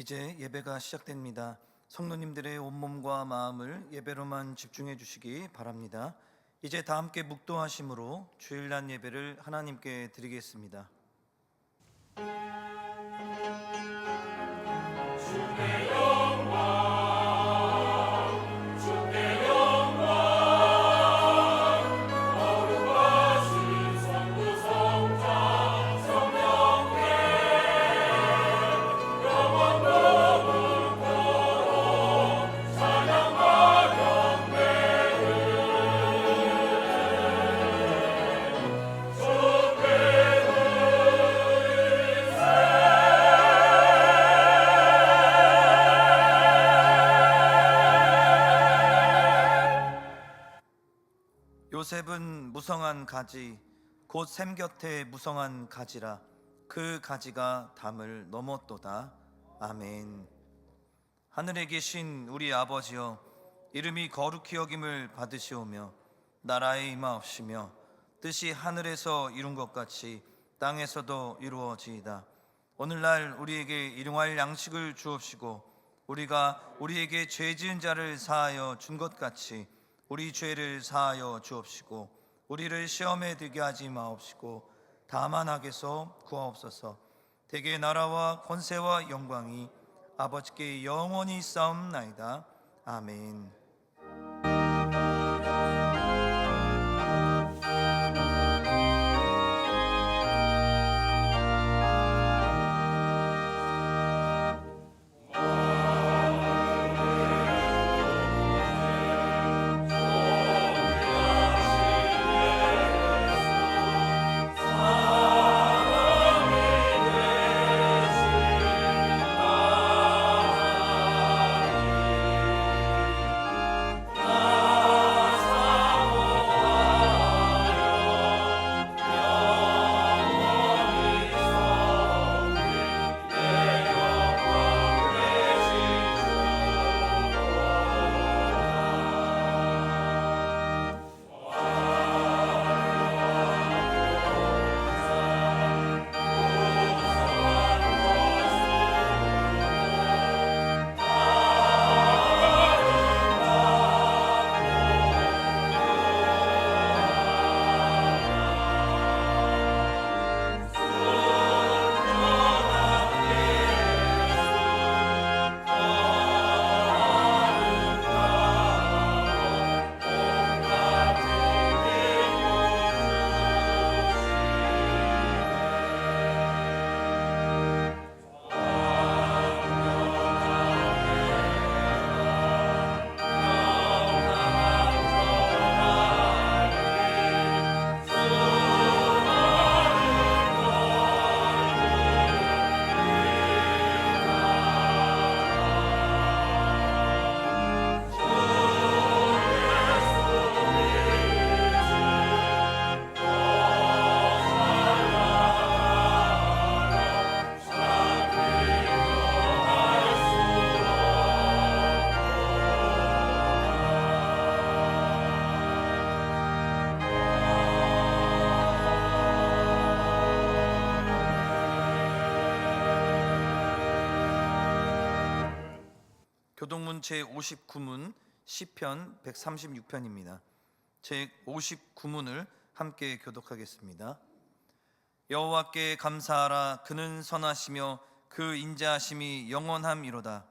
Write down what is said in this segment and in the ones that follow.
이제 예배가 시작됩니다. 성도님들의 온몸과 마음을 예배로만 집중해 주시기 바랍니다. 이제 다 함께 묵도하심으로 주일날 예배를 하나님께 드리겠습니다. 요셉은 무성한 가지 곧 샘 곁에 무성한 가지라 그 가지가 담을 넘었도다. 아멘. 하늘에 계신 우리 아버지여, 이름이 거룩히 여김을 받으시오며 나라의 임하옵시며 뜻이 하늘에서 이룬 것 같이 땅에서도 이루어지이다. 오늘날 우리에게 일용할 양식을 주옵시고 우리가 우리에게 죄 지은 자를 사하여 준 것 같이 우리 죄를 사하여 주옵시고 우리를 시험에 들게 하지 마옵시고 다만 악에서 구하옵소서. 대개 나라와 권세와 영광이 아버지께 영원히 있사옵나이다. 아멘. 교동문 제59문 시편 136편입니다. 제59문을 함께 교독하겠습니다. 여호와께 감사하라. 그는 선하시며 그 인자하심이 영원함이로다.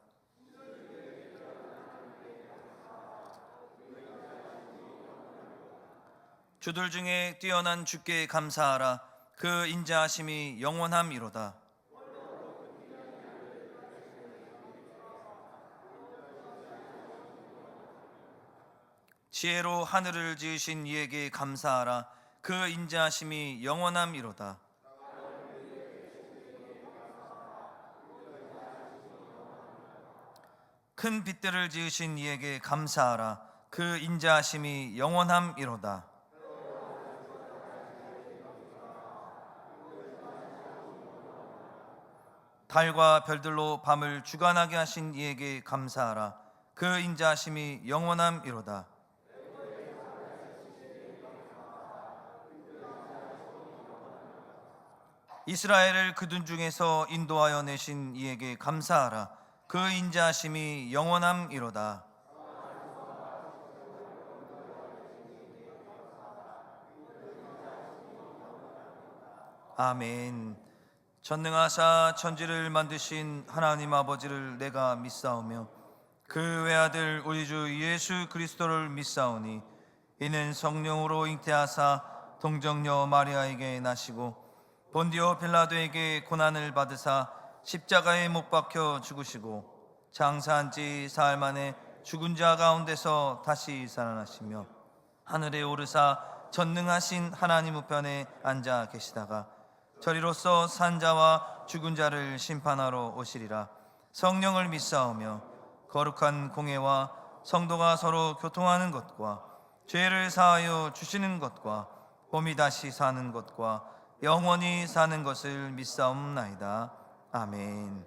주들 중에 뛰어난 주께 감사하라. 그 인자하심이 영원함이로다. 지혜로 하늘을 지으신 이에게 감사하라. 그 인자하심이 영원함이로다. 큰 빛들을 지으신 이에게 감사하라. 그 인자하심이 영원함이로다. 달과 별들로 밤을 주관하게 하신 이에게 감사하라. 그 인자하심이 영원함이로다. 이스라엘을 그들 중에서 인도하여 내신 이에게 감사하라. 그 인자하심이 영원함이로다. 아멘. 전능하사 천지를 만드신 하나님 아버지를 내가 믿사오며 그 외아들 우리 주 예수 그리스도를 믿사오니 이는 성령으로 잉태하사 동정녀 마리아에게 나시고 본디오 빌라도에게 고난을 받으사 십자가에 못 박혀 죽으시고 장사한 지 사흘 만에 죽은 자 가운데서 다시 살아나시며 하늘에 오르사 전능하신 하나님 우편에 앉아 계시다가 저리로서 산자와 죽은 자를 심판하러 오시리라. 성령을 믿사오며 거룩한 공회와 성도가 서로 교통하는 것과 죄를 사하여 주시는 것과 몸이 다시 사는 것과 영원히 사는 것을 믿사옵나이다. 아멘.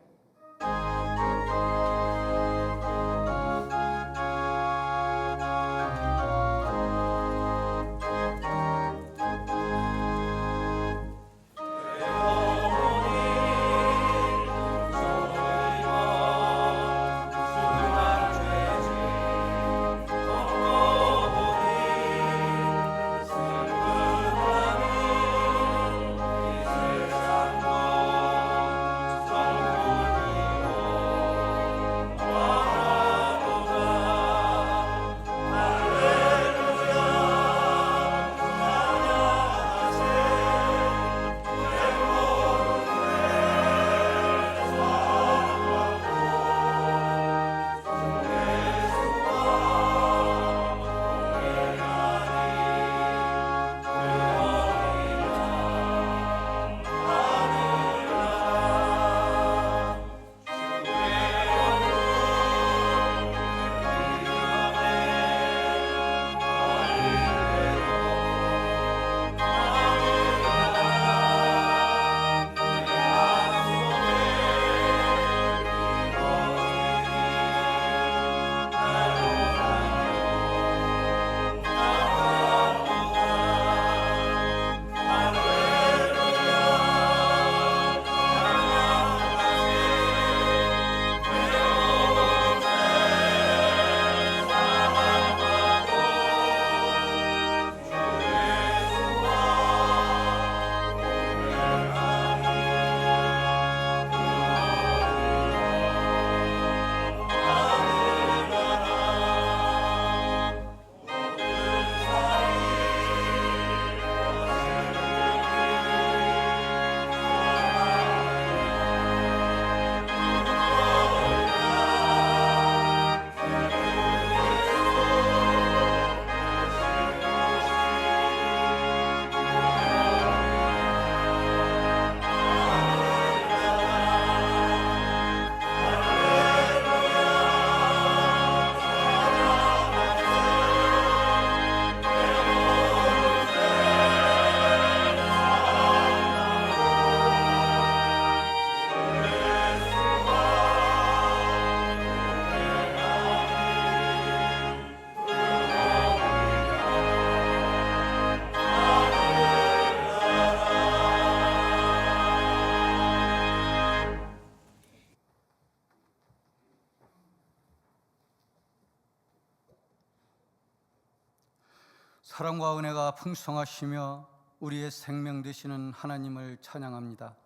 사랑과 은혜가 풍성하시며 우리의 생명 되시는 하나님을 찬양합니다.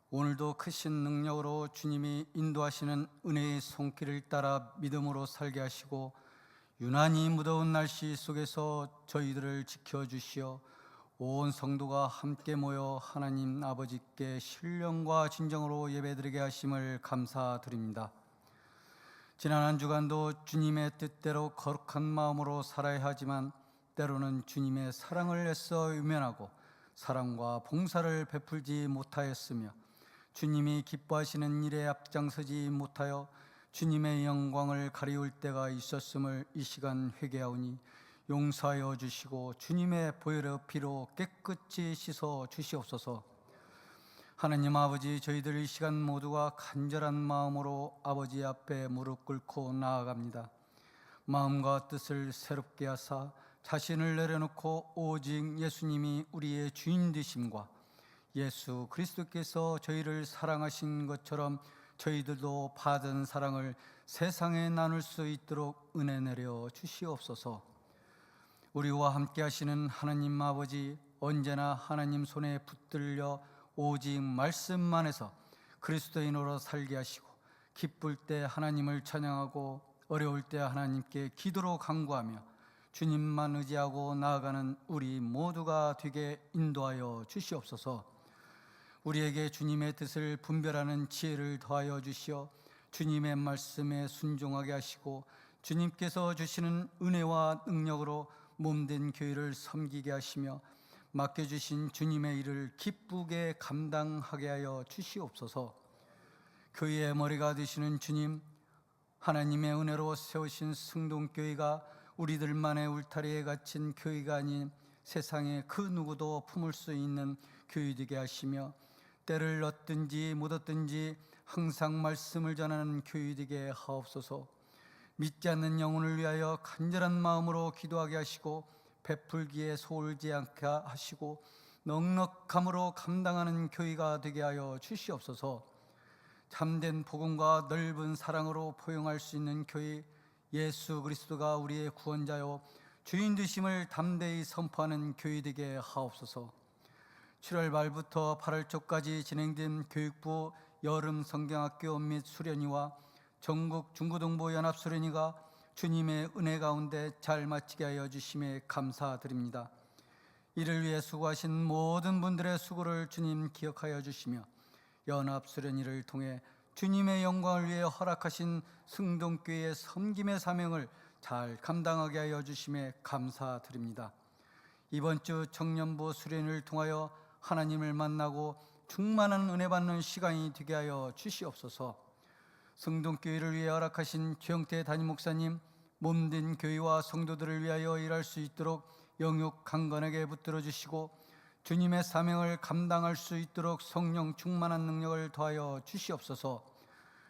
오늘도 크신 능력으로 주님이 인도하시는 은혜의 손길을 따라 믿음으로 살게 하시고 유난히 무더운 날씨 속에서 저희들을 지켜주시어 온 성도가 함께 모여 하나님 아버지께 신령과 진정으로 예배드리게 하심을 감사드립니다. 지난 한 주간도 주님의 뜻대로 거룩한 마음으로 살아야 하지만 때로는 주님의 사랑을 애써 외면하고 사랑과 봉사를 베풀지 못하였으며 주님이 기뻐하시는 일에 앞장서지 못하여 주님의 영광을 가리울 때가 있었음을 이 시간 회개하오니 용서하여 주시고 주님의 보혈의 피로 깨끗이 씻어 주시옵소서. 하나님 아버지, 저희들 이 시간 모두가 간절한 마음으로 아버지 앞에 무릎 꿇고 나아갑니다. 마음과 뜻을 새롭게 하사 자신을 내려놓고 오직 예수님이 우리의 주인 되심과 예수 그리스도께서 저희를 사랑하신 것처럼 저희들도 받은 사랑을 세상에 나눌 수 있도록 은혜 내려 주시옵소서. 우리와 함께 하시는 하나님 아버지, 언제나 하나님 손에 붙들려 오직 말씀만 해서 그리스도인으로 살게 하시고, 기쁠 때 하나님을 찬양하고 어려울 때 하나님께 기도로 간구하며 주님만 의지하고 나아가는 우리 모두가 되게 인도하여 주시옵소서. 우리에게 주님의 뜻을 분별하는 지혜를 더하여 주시어 주님의 말씀에 순종하게 하시고, 주님께서 주시는 은혜와 능력으로 몸된 교회를 섬기게 하시며 맡겨주신 주님의 일을 기쁘게 감당하게 하여 주시옵소서. 교회의 머리가 되시는 주님, 하나님의 은혜로 세우신 승동교회가 우리들만의 울타리에 갇힌 교회가 아닌 세상에 그 누구도 품을 수 있는 교회 되게 하시며, 때를 얻든지 못 얻든지 항상 말씀을 전하는 교회 되게 하옵소서. 믿지 않는 영혼을 위하여 간절한 마음으로 기도하게 하시고, 베풀기에 소홀지 않게 하시고 넉넉함으로 감당하는 교회가 되게 하여 주시옵소서. 참된 복음과 넓은 사랑으로 포용할 수 있는 교회, 예수 그리스도가 우리의 구원자요 주인 되심을 담대히 선포하는 교회 되게 하옵소서. 7월 말부터 8월 초까지 진행된 교육부 여름 성경학교 및 수련회와 전국 중고등부 연합 수련회가 주님의 은혜 가운데 잘 마치게 하여 주심에 감사드립니다. 이를 위해 수고하신 모든 분들의 수고를 주님 기억하여 주시며, 연합 수련회를 통해 주님의 영광을 위해 허락하신 승동교회의 섬김의 사명을 잘 감당하게 하여 주심에 감사드립니다. 이번 주 청년부 수련회를 통하여 하나님을 만나고 충만한 은혜 받는 시간이 되게 하여 주시옵소서. 승동교회를 위해 허락하신 최영태 담임 목사님, 몸된 교회와 성도들을 위하여 일할 수 있도록 영육 강건하게 붙들어 주시고, 주님의 사명을 감당할 수 있도록 성령 충만한 능력을 더하여 주시옵소서.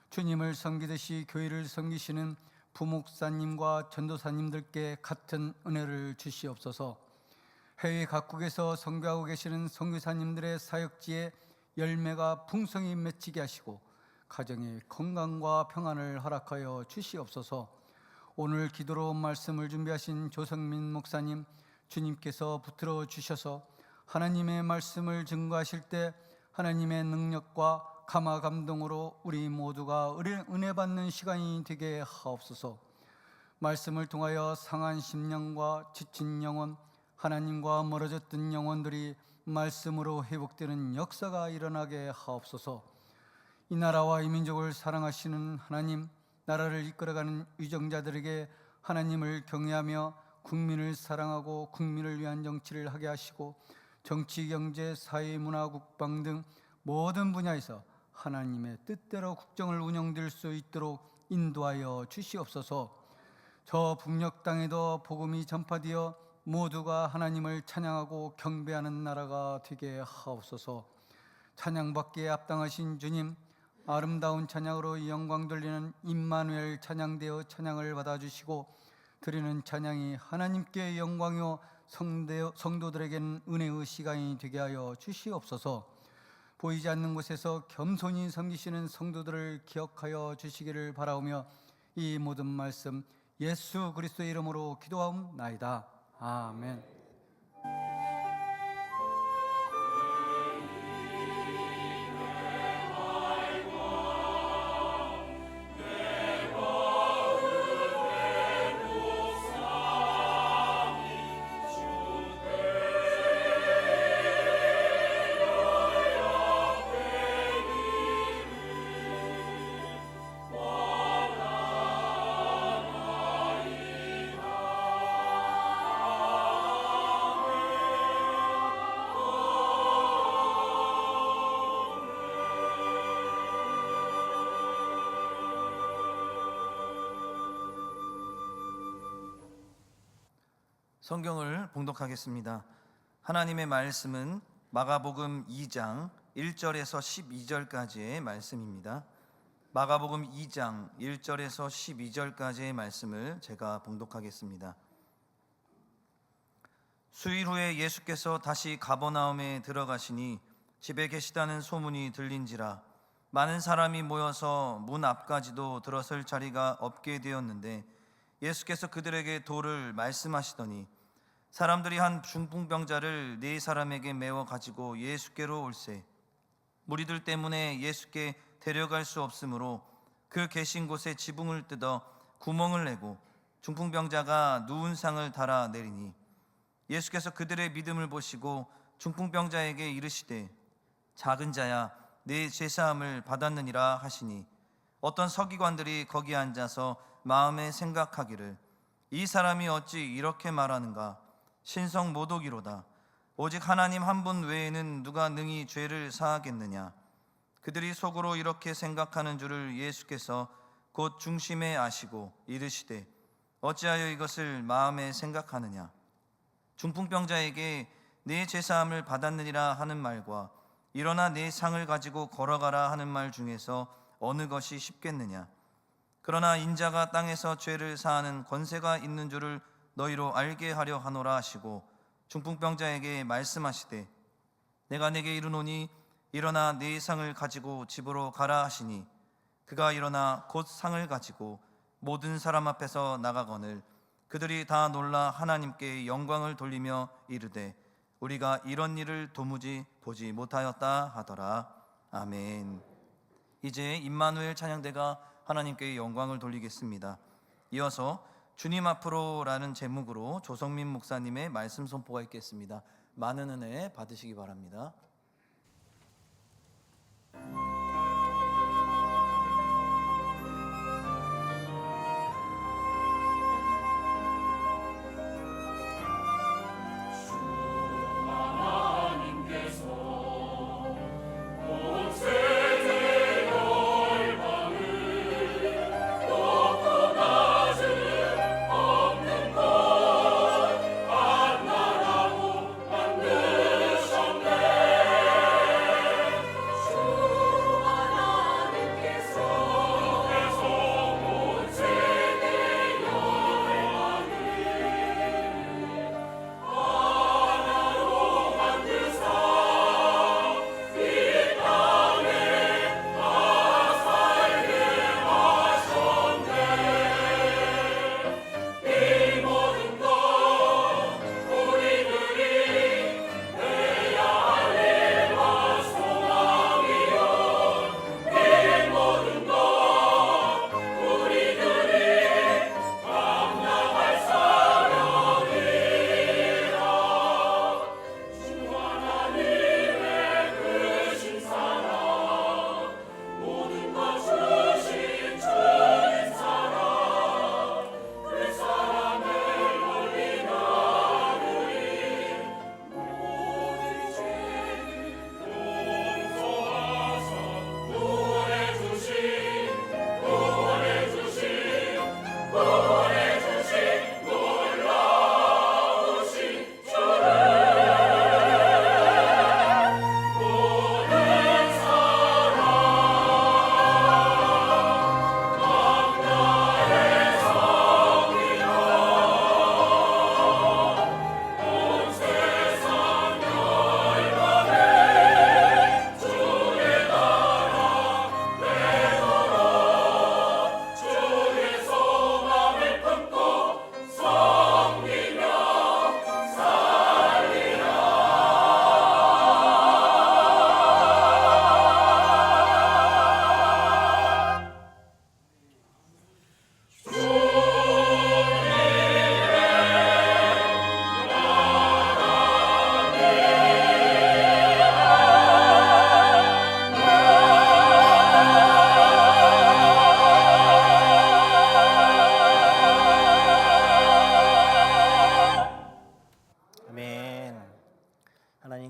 주님을 섬기듯이 교회를 섬기시는 부목사님과 전도사님들께 같은 은혜를 주시옵소서. 해외 각국에서 선교하고 계시는 선교사님들의 사역지에 열매가 풍성히 맺히게 하시고 가정의 건강과 평안을 허락하여 주시옵소서. 오늘 기도로 말씀을 준비하신 조성민 목사님, 주님께서 붙들어 주셔서 하나님의 말씀을 증거하실 때 하나님의 능력과 감화 감동으로 우리 모두가 은혜 받는 시간이 되게 하옵소서. 말씀을 통하여 상한 심령과 지친 영혼, 하나님과 멀어졌던 영혼들이 말씀으로 회복되는 역사가 일어나게 하옵소서. 이 나라와 이 민족을 사랑하시는 하나님, 나라를 이끌어가는 위정자들에게 하나님을 경외하며 국민을 사랑하고 국민을 위한 정치를 하게 하시고, 정치, 경제, 사회, 문화, 국방 등 모든 분야에서 하나님의 뜻대로 국정을 운영될 수 있도록 인도하여 주시옵소서. 저 북녘 땅에도 복음이 전파되어 모두가 하나님을 찬양하고 경배하는 나라가 되게 하옵소서. 찬양받기에 합당하신 주님, 아름다운 찬양으로 영광 돌리는 임마누엘 찬양되어 찬양을 받아주시고, 드리는 찬양이 하나님께 영광이요 성도들에게는 은혜의 시간이 되게 하여 주시옵소서. 보이지 않는 곳에서 겸손히 섬기시는 성도들을 기억하여 주시기를 바라오며, 이 모든 말씀 예수 그리스도의 이름으로 기도하옵나이다. 아멘. 성경을 봉독하겠습니다. 하나님의 말씀은 마가복음 2장 1절에서 12절까지의 말씀입니다. 마가복음 2장 1절에서 12절까지의 말씀을 제가 봉독하겠습니다. 수일 후에 예수께서 다시 가버나움에 들어가시니 집에 계시다는 소문이 들린지라 많은 사람이 모여서 문 앞까지도 들어설 자리가 없게 되었는데 예수께서 그들에게 도를 말씀하시더니 사람들이 한 중풍병자를 네 사람에게 메워 가지고 예수께로 올세 무리들 때문에 예수께 데려갈 수 없으므로 그 계신 곳에 지붕을 뜯어 구멍을 내고 중풍병자가 누운 상을 달아 내리니 예수께서 그들의 믿음을 보시고 중풍병자에게 이르시되 작은 자야 내 죄사함을 받았느니라 하시니 어떤 서기관들이 거기 앉아서 마음에 생각하기를 이 사람이 어찌 이렇게 말하는가 신성 모독이로다 오직 하나님 한 분 외에는 누가 능히 죄를 사하겠느냐 그들이 속으로 이렇게 생각하는 줄을 예수께서 곧 중심에 아시고 이르시되 어찌하여 이것을 마음에 생각하느냐 중풍병자에게 내 죄사함을 받았느니라 하는 말과 일어나 내 상을 가지고 걸어가라 하는 말 중에서 어느 것이 쉽겠느냐 그러나 인자가 땅에서 죄를 사하는 권세가 있는 줄을 너희로 알게 하려 하노라 하시고 중풍병자에게 말씀하시되 내가 네게 이르노니 일어나 네 상을 가지고 집으로 가라 하시니 그가 일어나 곧 상을 가지고 모든 사람 앞에서 나가거늘 그들이 다 놀라 하나님께 영광을 돌리며 이르되 우리가 이런 일을 도무지 보지 못하였다 하더라. 아멘. 이제 임마누엘 찬양대가 하나님께 영광을 돌리겠습니다. 이어서 주님 앞으로라는 제목으로 조성민 목사님의 말씀 선포가 있겠습니다. 많은 은혜 받으시기 바랍니다.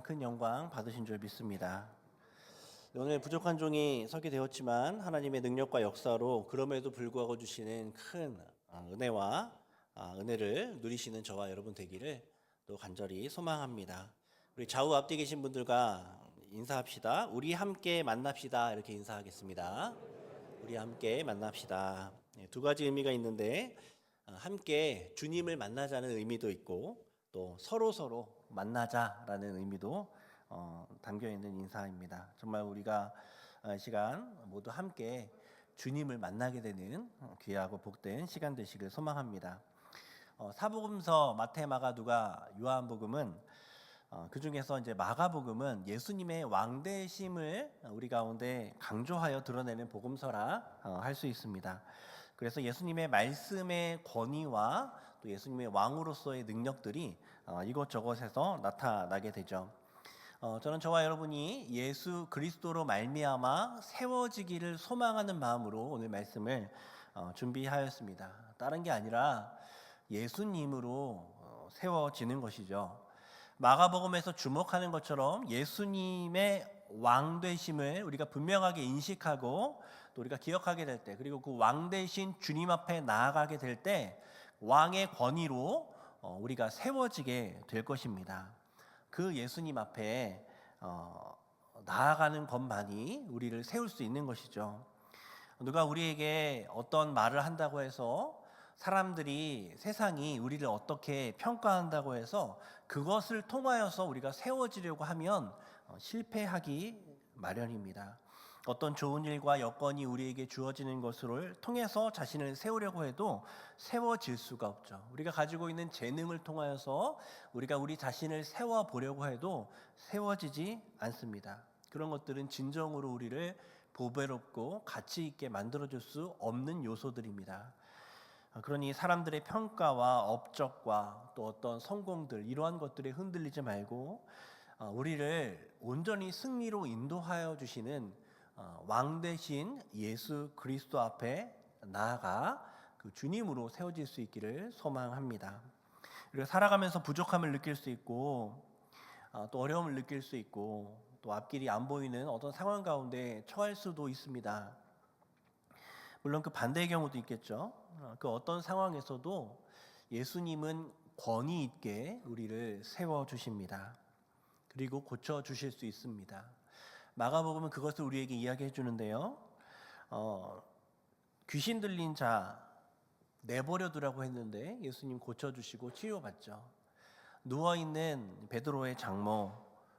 큰 영광 받으신 줄 믿습니다. 오늘 부족한 종이 서게 되었지만 하나님의 능력과 역사로 그럼에도 불구하고 주시는 큰 은혜와 은혜를 누리시는 저와 여러분 되기를 또 간절히 소망합니다. 우리 좌우 앞뒤 계신 분들과 인사합시다. 우리 함께 만납시다. 이렇게 인사하겠습니다. 우리 함께 만납시다. 두 가지 의미가 있는데 함께 주님을 만나자는 의미도 있고 또 서로 만나자라는 의미도 담겨 있는 인사입니다. 정말 우리가 시간 모두 함께 주님을 만나게 되는 귀하고 복된 시간 되시길 소망합니다. 사복음서 마태, 마가, 누가, 요한복음은 그 중에서 이제 마가복음은 예수님의 왕대심을 우리 가운데 강조하여 드러내는 복음서라 할 수 있습니다. 그래서 예수님의 말씀의 권위와 또 예수님의 왕으로서의 능력들이 이곳저곳에서 나타나게 되죠. 저는 저와 여러분이 예수 그리스도로 말미암아 세워지기를 소망하는 마음으로 오늘 말씀을 준비하였습니다. 다른 게 아니라 예수님으로 세워지는 것이죠. 마가복음에서 주목하는 것처럼 예수님의 왕되심을 우리가 분명하게 인식하고 또 우리가 기억하게 될 때, 그리고 그 왕되신 주님 앞에 나아가게 될 때 왕의 권위로 우리가 세워지게 될 것입니다. 그 예수님 앞에 나아가는 것만이 우리를 세울 수 있는 것이죠. 누가 우리에게 어떤 말을 한다고 해서, 사람들이, 세상이 우리를 어떻게 평가한다고 해서 그것을 통하여서 우리가 세워지려고 하면 실패하기 마련입니다. 어떤 좋은 일과 여건이 우리에게 주어지는 것을 통해서 자신을 세우려고 해도 세워질 수가 없죠. 우리가 가지고 있는 재능을 통하여서 우리가 우리 자신을 세워보려고 해도 세워지지 않습니다. 그런 것들은 진정으로 우리를 보배롭고 가치 있게 만들어줄 수 없는 요소들입니다. 그러니 사람들의 평가와 업적과 또 어떤 성공들, 이러한 것들에 흔들리지 말고 우리를 온전히 승리로 인도하여 주시는 왕 되신 예수 그리스도 앞에 나아가 그 주님으로 세워질 수 있기를 소망합니다. 그리고 살아가면서 부족함을 느낄 수 있고 또 어려움을 느낄 수 있고 또 앞길이 안 보이는 어떤 상황 가운데 처할 수도 있습니다. 물론 그 반대의 경우도 있겠죠. 그 어떤 상황에서도 예수님은 권위 있게 우리를 세워주십니다. 그리고 고쳐주실 수 있습니다. 마가복음은 그것을 우리에게 이야기해 주는데요. 귀신 들린 자 내버려 두라고 했는데 예수님 고쳐주시고 치료받죠. 누워있는 베드로의 장모,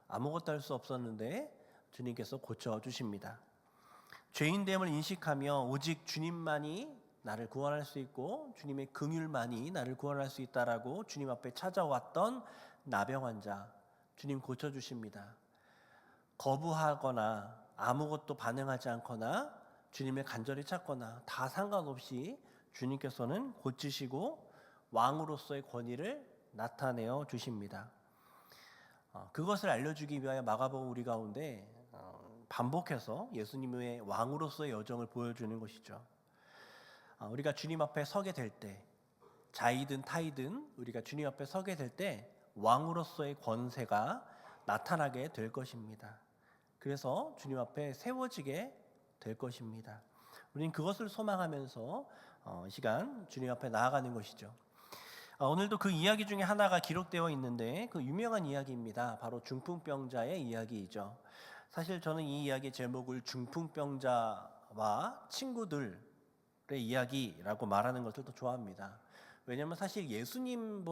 아무것도 할 수 없었는데 주님께서 고쳐주십니다. 죄인됨을 인식하며 오직 주님만이 나를 구원할 수 있고 주님의 긍휼만이 나를 구원할 수 있다라고 주님 앞에 찾아왔던 나병 환자, 주님 고쳐주십니다. 거부하거나 아무것도 반응하지 않거나 주님을 간절히 찾거나 다 상관없이 주님께서는 고치시고 왕으로서의 권위를 나타내어 주십니다. 그것을 알려주기 위하여 마가복음 우리 가운데 반복해서 예수님의 왕으로서의 여정을 보여주는 것이죠. 우리가 주님 앞에 서게 될 때, 자이든 타이든 우리가 주님 앞에 서게 될 때 왕으로서의 권세가 나타나게 될 것입니다. 그래서 주님 앞에 세워지게 될 것입니다. 우리는 그것을 소망하면서 이 시간 주님 앞에 나아가는 것이죠. 오늘도 그 이야기 중에 하나가 기록되어 있는데 그 유명한 이야기입니다. 바로 중풍병자의 이야기이죠. 사실 저는 이 이야기의 제목을 중풍병자와 친구들의 이야기라고 말하는 것을 더 좋아합니다. 왜냐하면 사실 예수님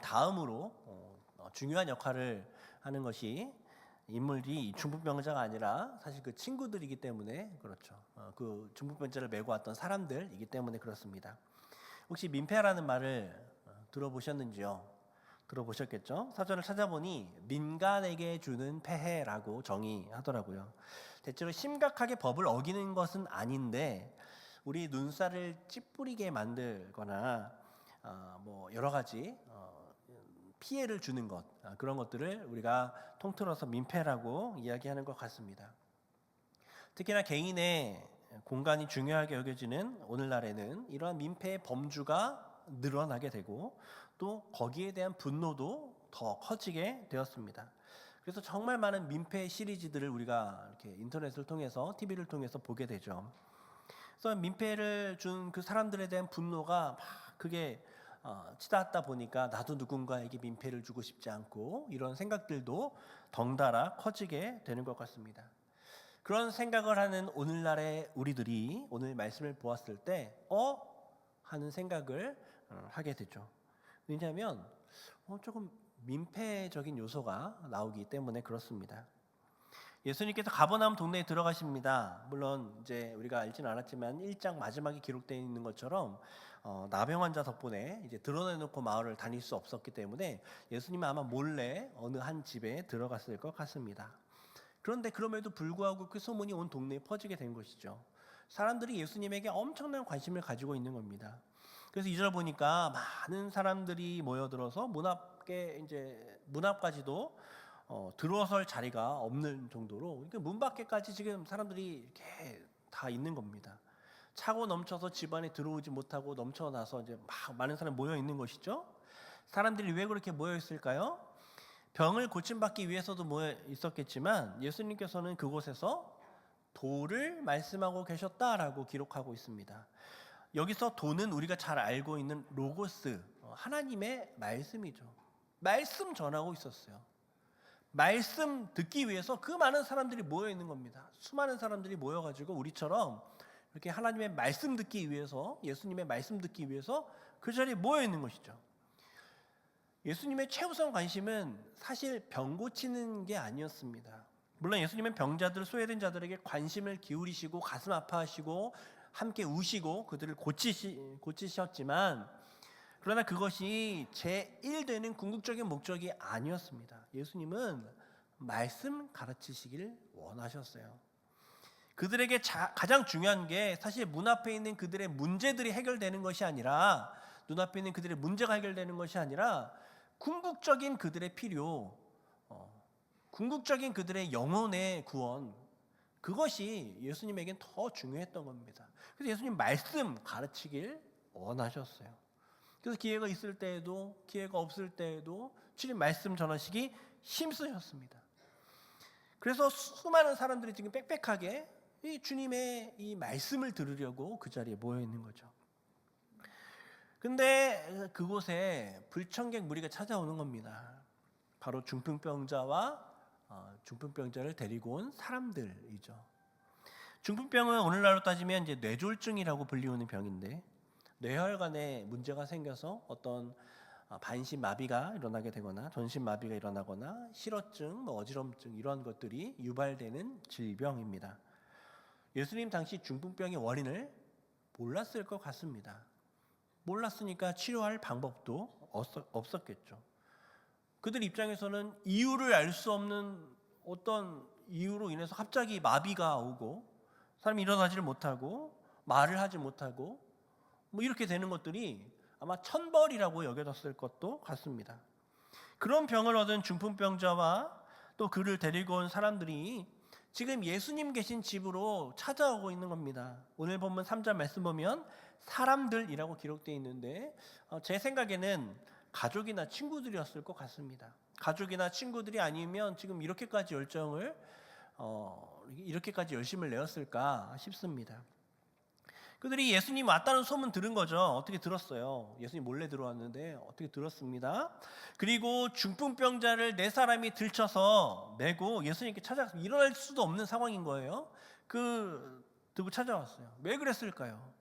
다음으로 중요한 역할을 하는 것이 인물이 중풍병자가 아니라 사실 그 친구들이기 때문에 그렇죠. 그 중풍병자를 메고 왔던 사람들이기 때문에 그렇습니다. 혹시 민폐라는 말을 들어보셨는지요? 들어보셨겠죠? 사전을 찾아보니 민간에게 주는 폐해라고 정의하더라고요. 대체로 심각하게 법을 어기는 것은 아닌데 우리 눈살을 찌푸리게 만들거나 뭐 여러 가지 피해를 주는 것, 그런 것들을 우리가 통틀어서 민폐라고 이야기하는 것 같습니다. 특히나 개인의 공간이 중요하게 여겨지는 오늘날에는 이러한 민폐의 범주가 늘어나게 되고 또 거기에 대한 분노도 더 커지게 되었습니다. 그래서 정말 많은 민폐 시리즈들을 우리가 이렇게 인터넷을 통해서, TV를 통해서 보게 되죠. 그래서 민폐를 준 그 사람들에 대한 분노가 막 그게 치닫다 보니까 나도 누군가에게 민폐를 주고 싶지 않고 이런 생각들도 덩달아 커지게 되는 것 같습니다. 그런 생각을 하는 오늘날의 우리들이 오늘 말씀을 보았을 때 하는 생각을 하게 되죠. 왜냐하면 조금 민폐적인 요소가 나오기 때문에 그렇습니다. 예수님께서 가버나움 동네에 들어가십니다. 물론 이제 우리가 알지는 않았지만 1장 마지막에 기록되어 있는 것처럼 나병 환자 덕분에 이제 드러내놓고 마을을 다닐 수 없었기 때문에 예수님은 아마 몰래 어느 한 집에 들어갔을 것 같습니다. 그런데 그럼에도 불구하고 그 소문이 온 동네에 퍼지게 된 것이죠. 사람들이 예수님에게 엄청난 관심을 가지고 있는 겁니다. 그래서 2절 보니까 많은 사람들이 모여들어서 문 앞까지도 들어설 자리가 없는 정도로, 그러니까 문 밖에까지 지금 사람들이 이렇게 다 있는 겁니다. 차고 넘쳐서 집 안에 들어오지 못하고 넘쳐나서 이제 막 많은 사람이 모여 있는 것이죠. 사람들이 왜 그렇게 모여 있을까요? 병을 고침받기 위해서도 모여 있었겠지만 예수님께서는 그곳에서 도를 말씀하고 계셨다라고 기록하고 있습니다. 여기서 도는 우리가 잘 알고 있는 로고스, 하나님의 말씀이죠. 말씀 전하고 있었어요. 말씀 듣기 위해서 그 많은 사람들이 모여 있는 겁니다. 수많은 사람들이 모여가지고 우리처럼 이렇게 하나님의 말씀 듣기 위해서, 예수님의 말씀 듣기 위해서 그 자리에 모여 있는 것이죠. 예수님의 최우선 관심은 사실 병 고치는 게 아니었습니다. 물론 예수님은 병자들, 소외된 자들에게 관심을 기울이시고 가슴 아파하시고 함께 우시고 그들을 고치셨지만, 그러나 그것이 제1되는 궁극적인 목적이 아니었습니다. 예수님은 말씀 가르치시길 원하셨어요. 그들에게 가장 중요한 게 사실 문 앞에 있는 그들의 문제들이 해결되는 것이 아니라, 눈앞에 있는 그들의 문제가 해결되는 것이 아니라 궁극적인 그들의 필요, 궁극적인 그들의 영혼의 구원, 그것이 예수님에겐 더 중요했던 겁니다. 그래서 예수님 말씀 가르치길 원하셨어요. 그래서 기회가 있을 때에도 기회가 없을 때에도 주님 말씀 전하시기 힘쓰셨습니다. 그래서 수많은 사람들이 지금 빽빽하게 이 주님의 이 말씀을 들으려고 그 자리에 모여 있는 거죠. 근데 그곳에 불청객 무리가 찾아오는 겁니다. 바로 중풍병자와 중풍병자를 데리고 온 사람들이죠. 중풍병은 오늘날로 따지면 이제 뇌졸중이라고 불리우는 병인데, 뇌혈관에 문제가 생겨서 어떤 반신마비가 일어나게 되거나 전신마비가 일어나거나 실어증, 어지럼증 이런 것들이 유발되는 질병입니다. 예수님 당시 중풍병의 원인을 몰랐을 것 같습니다. 몰랐으니까 치료할 방법도 없었겠죠. 그들 입장에서는 이유를 알 수 없는 어떤 이유로 인해서 갑자기 마비가 오고 사람이 일어나지를 못하고 말을 하지 못하고 뭐 이렇게 되는 것들이 아마 천벌이라고 여겨졌을 것도 같습니다. 그런 병을 얻은 중풍병자와 또 그를 데리고 온 사람들이 지금 예수님 계신 집으로 찾아오고 있는 겁니다. 오늘 본문 3절 말씀 보면 사람들이라고 기록되어 있는데 제 생각에는 가족이나 친구들이었을 것 같습니다. 가족이나 친구들이 아니면 지금 이렇게까지 이렇게까지 열심을 내었을까 싶습니다. 그들이 예수님 왔다는 소문 들은 거죠. 어떻게 들었어요? 예수님 몰래 들어왔는데 어떻게 들었습니다. 그리고 중풍병자를 4사람이 들쳐서 메고 예수님께 찾아가서 일어날 수도 없는 상황인 거예요. 들고 찾아왔어요. 왜 그랬을까요?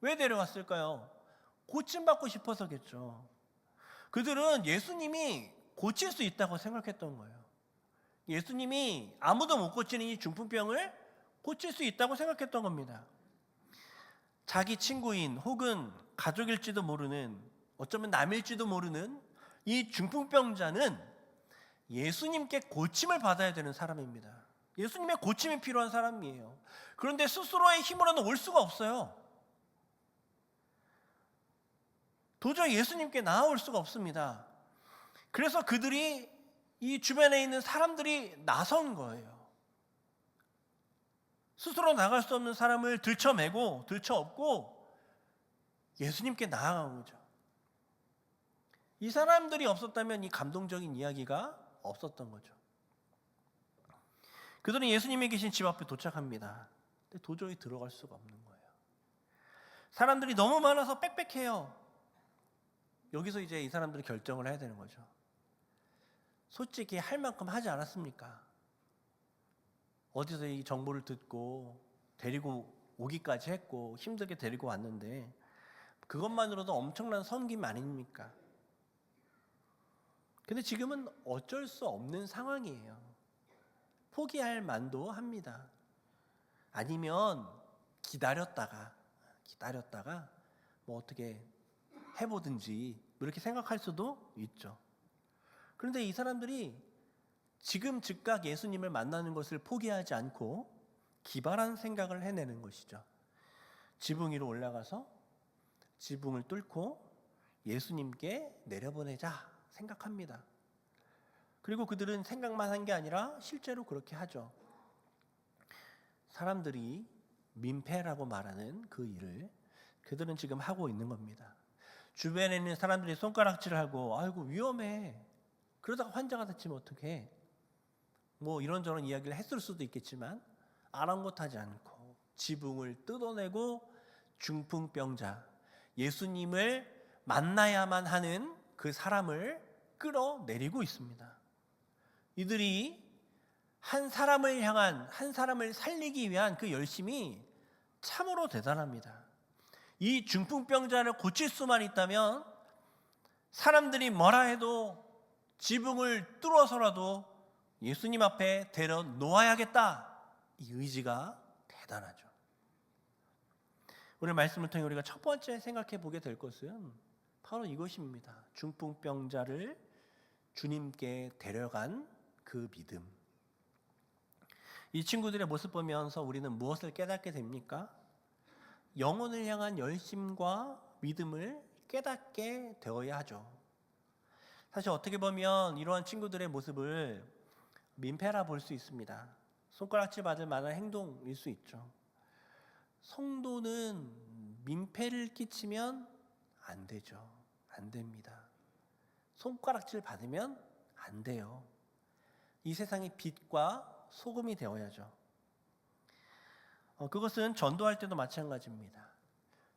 왜 데려왔을까요? 고침받고 싶어서겠죠. 그들은 예수님이 고칠 수 있다고 생각했던 거예요. 예수님이 아무도 못 고치는 이 중풍병을 고칠 수 있다고 생각했던 겁니다. 자기 친구인 혹은 가족일지도 모르는, 어쩌면 남일지도 모르는 이 중풍병자는 예수님께 고침을 받아야 되는 사람입니다. 예수님의 고침이 필요한 사람이에요. 그런데 스스로의 힘으로는 올 수가 없어요. 도저히 예수님께 나아올 수가 없습니다. 그래서 그들이 이 주변에 있는 사람들이 나선 거예요. 스스로 나갈 수 없는 사람을 들쳐매고 들쳐업고 예수님께 나아간 거죠. 이 사람들이 없었다면 이 감동적인 이야기가 없었던 거죠. 그들은 예수님이 계신 집 앞에 도착합니다. 근데 도저히 들어갈 수가 없는 거예요. 사람들이 너무 많아서 빽빽해요. 여기서 이제 이 사람들이 결정을 해야 되는 거죠. 솔직히 할 만큼 하지 않았습니까? 어디서 이 정보를 듣고 데리고 오기까지 했고 힘들게 데리고 왔는데 그것만으로도 엄청난 섬김 아닙니까? 근데 지금은 어쩔 수 없는 상황이에요. 포기할 만도 합니다. 아니면 기다렸다가 뭐 어떻게 해보든지 이렇게 생각할 수도 있죠. 그런데 이 사람들이 지금 즉각 예수님을 만나는 것을 포기하지 않고 기발한 생각을 해내는 것이죠. 지붕 위로 올라가서 지붕을 뚫고 예수님께 내려보내자 생각합니다. 그리고 그들은 생각만 한 게 아니라 실제로 그렇게 하죠. 사람들이 민폐라고 말하는 그 일을 그들은 지금 하고 있는 겁니다. 주변에 있는 사람들이 손가락질을 하고 아이고 위험해, 그러다가 환자가 다치면 어떡해, 뭐 이런저런 이야기를 했을 수도 있겠지만 아랑곳하지 않고 지붕을 뜯어내고 중풍병자, 예수님을 만나야만 하는 그 사람을 끌어내리고 있습니다. 이들이 한 사람을 향한, 한 사람을 살리기 위한 그 열심이 참으로 대단합니다. 이 중풍병자를 고칠 수만 있다면 사람들이 뭐라 해도 지붕을 뚫어서라도 예수님 앞에 데려 놓아야겠다, 이 의지가 대단하죠. 오늘 말씀을 통해 우리가 첫 번째 생각해 보게 될 것은 바로 이것입니다. 중풍병자를 주님께 데려간 그 믿음. 이 친구들의 모습 보면서 우리는 무엇을 깨닫게 됩니까? 영혼을 향한 열심과 믿음을 깨닫게 되어야 하죠. 사실 어떻게 보면 이러한 친구들의 모습을 민폐라 볼 수 있습니다. 손가락질 받을 만한 행동일 수 있죠. 성도는 민폐를 끼치면 안 되죠. 안 됩니다. 손가락질 받으면 안 돼요. 이 세상의 빛과 소금이 되어야죠. 그것은 전도할 때도 마찬가지입니다.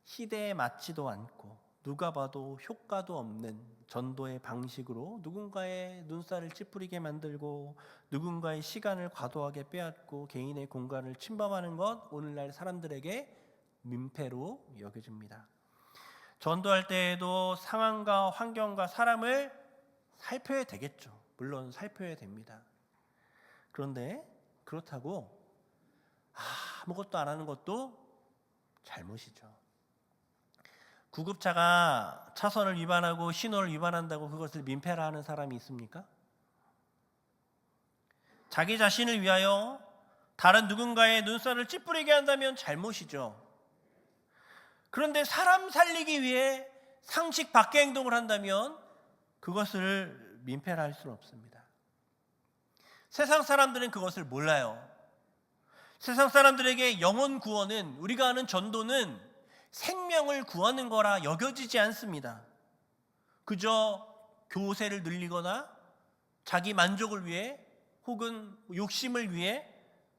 시대에 맞지도 않고 누가 봐도 효과도 없는 전도의 방식으로 누군가의 눈살을 찌푸리게 만들고 누군가의 시간을 과도하게 빼앗고 개인의 공간을 침범하는 것, 오늘날 사람들에게 민폐로 여겨집니다. 전도할 때에도 상황과 환경과 사람을 살펴야 되겠죠. 물론 살펴야 됩니다. 그런데 그렇다고 아무것도 안 하는 것도 잘못이죠. 구급차가 차선을 위반하고 신호를 위반한다고 그것을 민폐라 하는 사람이 있습니까? 자기 자신을 위하여 다른 누군가의 눈살을 찌푸리게 한다면 잘못이죠. 그런데 사람 살리기 위해 상식 밖의 행동을 한다면 그것을 민폐라 할 수는 없습니다. 세상 사람들은 그것을 몰라요. 세상 사람들에게 영혼 구원은, 우리가 하는 전도는 생명을 구하는 거라 여겨지지 않습니다. 그저 교세를 늘리거나 자기 만족을 위해 혹은 욕심을 위해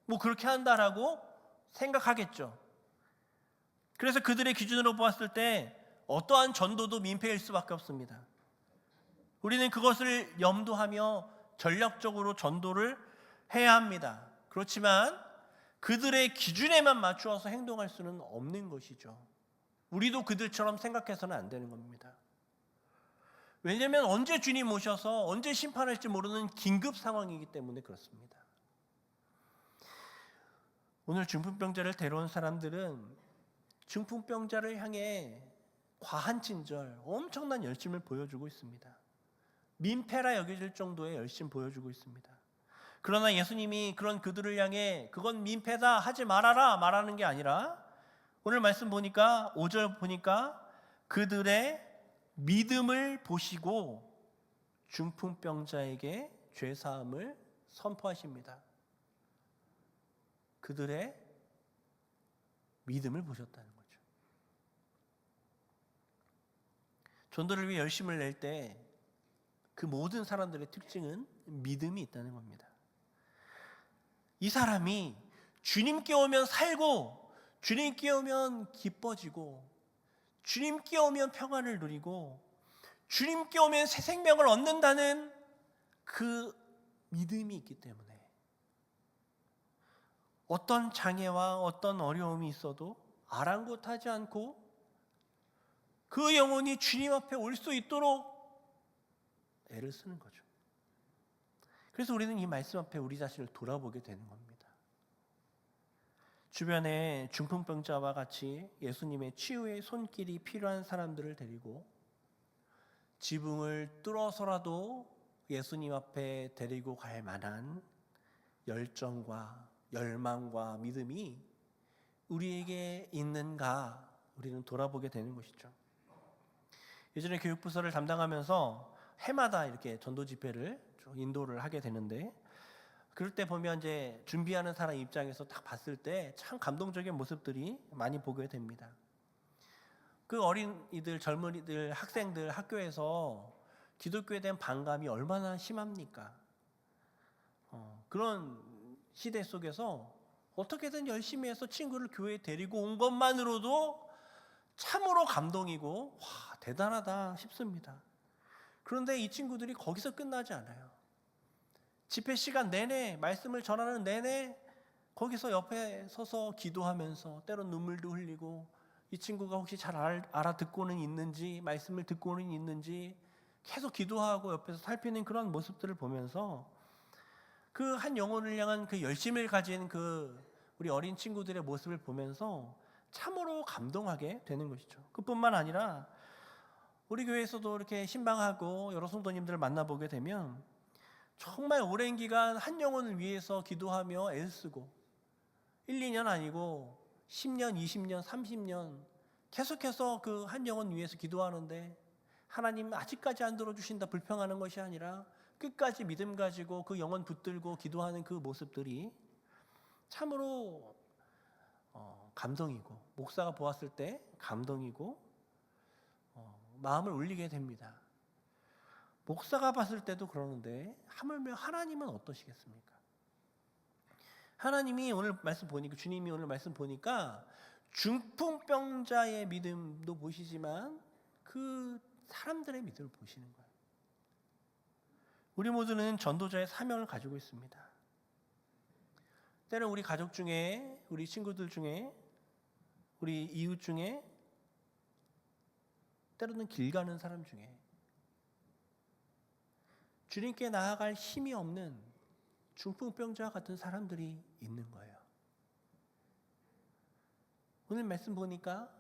뭐 그렇게 한다라고 생각하겠죠. 그래서 그들의 기준으로 보았을 때 어떠한 전도도 민폐일 수밖에 없습니다. 우리는 그것을 염두하며 전략적으로 전도를 해야 합니다. 그렇지만 그들의 기준에만 맞추어서 행동할 수는 없는 것이죠. 우리도 그들처럼 생각해서는 안 되는 겁니다. 왜냐하면 언제 주님 오셔서 언제 심판할지 모르는 긴급 상황이기 때문에 그렇습니다. 오늘 중풍병자를 데려온 사람들은 중풍병자를 향해 과한 친절, 엄청난 열심을 보여주고 있습니다. 민폐라 여겨질 정도의 열심 보여주고 있습니다. 그러나 예수님이 그런 그들을 향해 그건 민폐다 하지 말아라 말하는 게 아니라 오늘 말씀 보니까 5절 보니까 그들의 믿음을 보시고 중풍병자에게 죄사함을 선포하십니다. 그들의 믿음을 보셨다는 거죠. 전도를 위해 열심을 낼 때 그 모든 사람들의 특징은 믿음이 있다는 겁니다. 이 사람이 주님께 오면 살고 주님께 오면 기뻐지고 주님께 오면 평안을 누리고 주님께 오면 새 생명을 얻는다는 그 믿음이 있기 때문에 어떤 장애와 어떤 어려움이 있어도 아랑곳하지 않고 그 영혼이 주님 앞에 올 수 있도록 애를 쓰는 거죠. 그래서 우리는 이 말씀 앞에 우리 자신을 돌아보게 되는 겁니다. 주변에 중풍병자와 같이 예수님의 치유의 손길이 필요한 사람들을 데리고 지붕을 뚫어서라도 예수님 앞에 데리고 갈 만한 열정과 열망과 믿음이 우리에게 있는가 우리는 돌아보게 되는 것이죠. 예전에 교육부서를 담당하면서 해마다 이렇게 전도 집회를 인도를 하게 되는데, 그럴 때 보면 이제 준비하는 사람 입장에서 딱 봤을 때 참 감동적인 모습들이 많이 보게 됩니다. 그 어린이들, 젊은이들, 학생들 학교에서 기독교에 대한 반감이 얼마나 심합니까? 그런 시대 속에서 어떻게든 열심히 해서 친구를 교회에 데리고 온 것만으로도 참으로 감동이고 와, 대단하다 싶습니다. 그런데 이 친구들이 거기서 끝나지 않아요. 집회 시간 내내, 말씀을 전하는 내내 거기서 옆에 서서 기도하면서 때론 눈물도 흘리고, 이 친구가 혹시 잘 알아듣고는 있는지, 말씀을 듣고는 있는지 계속 기도하고 옆에서 살피는 그런 모습들을 보면서 그 한 영혼을 향한 그 열심을 가진 그 우리 어린 친구들의 모습을 보면서 참으로 감동하게 되는 것이죠. 그뿐만 아니라 우리 교회에서도 이렇게 신방하고 여러 성도님들을 만나보게 되면 정말 오랜 기간 한 영혼을 위해서 기도하며 애쓰고 1, 2년 아니고 10년, 20년, 30년 계속해서 그 한 영혼 위해서 기도하는데 하나님 아직까지 안 들어주신다 불평하는 것이 아니라 끝까지 믿음 가지고 그 영혼 붙들고 기도하는 그 모습들이 참으로 감동이고, 목사가 보았을 때 감동이고 마음을 울리게 됩니다. 목사가 봤을 때도 그러는데 하물며 하나님은 어떠시겠습니까? 하나님이 오늘 말씀 보니까, 주님이 오늘 말씀 보니까 중풍병자의 믿음도 보시지만 그 사람들의 믿음을 보시는 거예요. 우리 모두는 전도자의 사명을 가지고 있습니다. 때론 우리 가족 중에, 우리 친구들 중에, 우리 이웃 중에, 때로는 길 가는 사람 중에 주님께 나아갈 힘이 없는 중풍병자 같은 사람들이 있는 거예요. 오늘 말씀 보니까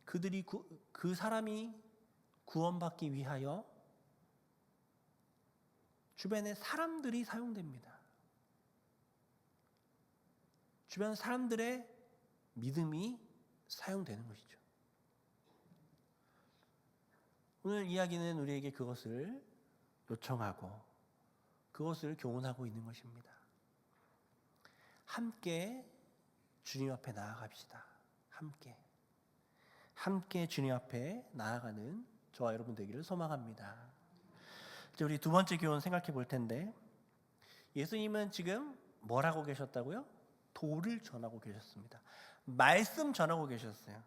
그 사람이 구원받기 위하여 주변에 사람들이 사용됩니다. 주변 사람들의 믿음이 사용되는 것이죠. 오늘 이야기는 우리에게 그것을 요청하고 그것을 교훈하고 있는 것입니다. 함께 주님 앞에 나아갑시다. 함께 주님 앞에 나아가는 저와 여러분 되기를 소망합니다. 이제 우리 두 번째 교훈 생각해 볼 텐데, 예수님은 지금 뭘 하고 계셨다고요? 도를 전하고 계셨습니다. 말씀 전하고 계셨어요.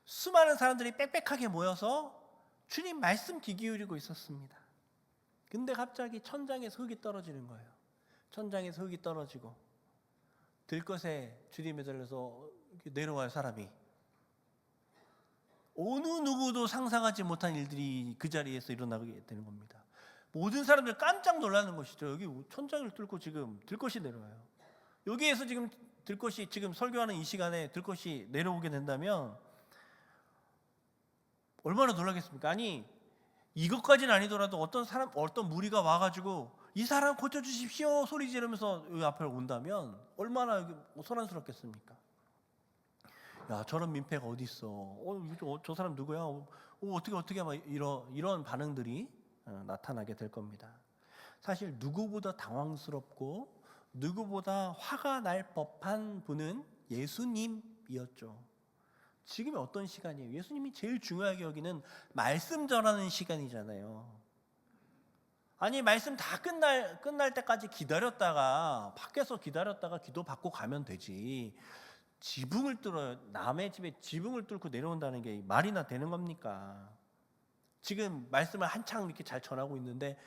수많은 사람들이 빽빽하게 모여서 주님 말씀 귀 기울이고 있었습니다. 근데 갑자기 천장에서 흙이 떨어지는 거예요. 천장에서 흙이 떨어지고 들것에 주님에 들려서 내려와요. 사람이. 어느 누구도 상상하지 못한 일들이 그 자리에서 일어나게 되는 겁니다. 모든 사람들 깜짝 놀라는 것이죠. 여기 천장을 뚫고 지금 들것이 내려와요. 여기에서 지금 들것이, 지금 설교하는 이 시간에 들것이 내려오게 된다면 얼마나 놀라겠습니까? 아니, 이것까지는 아니더라도 어떤 무리가 와가지고 이 사람 고쳐주십시오 소리 지르면서 여기 앞에 온다면 얼마나 소란스럽겠습니까? 야, 저런 민폐가 어디 있어? 저 사람 누구야? 어떻게 막 이런 반응들이 나타나게 될 겁니다. 사실 누구보다 당황스럽고 누구보다 화가 날 법한 분은 예수님이었죠. 지금이 어떤 시간이에요? 예수님이 제일 중요하게 여기는 말씀 전하는 시간이잖아요. 아니, 말씀 다 끝날 때까지 기다렸다가, 밖에서 기다렸다가 기도 받고 가면 되지. 지붕을 뚫어요. 남의 집에 지붕을 뚫고 내려온다는 게 말이나 되는 겁니까? 지금 말씀을 한창 이렇게 잘 전하고 있는데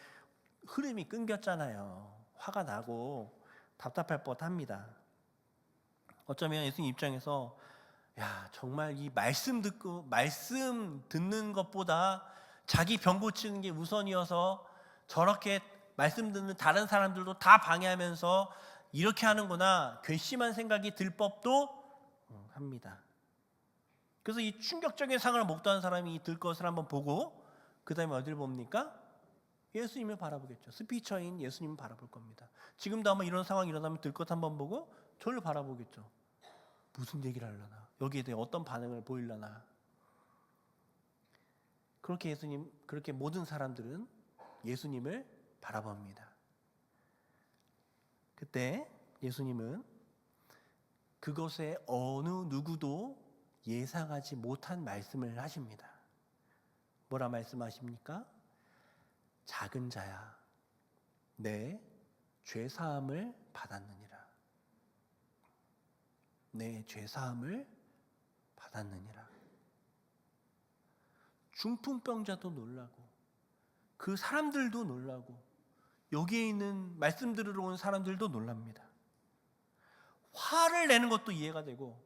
흐름이 끊겼잖아요. 화가 나고 답답할 법합니다. 어쩌면 예수님 입장에서 야, 정말 이 말씀 듣는 것보다 자기 병 고치는 게 우선이어서 저렇게 말씀 듣는 다른 사람들도 다 방해하면서 이렇게 하는구나, 괘씸한 생각이 들 법도 합니다. 그래서 이 충격적인 상을 목도한 사람이 이 들 것을 한번 보고 그 다음에 어딜 봅니까? 예수님을 바라보겠죠. 스피처인 예수님을 바라볼 겁니다. 지금도 아마 이런 상황이 일어나면 들 것 한번 보고 저를 바라보겠죠. 무슨 얘기를 하려나? 여기에 대해 어떤 반응을 보이려나? 그렇게 모든 사람들은 예수님을 바라봅니다. 그때 예수님은 그것에 어느 누구도 예상하지 못한 말씀을 하십니다. 뭐라 말씀하십니까? 작은 자야, 내 죄사함을 받았느니라. 내 죄사함을 받았느니라. 중풍병자도 놀라고 그 사람들도 놀라고 여기에 있는 말씀 들으러 온 사람들도 놀랍니다. 화를 내는 것도 이해가 되고,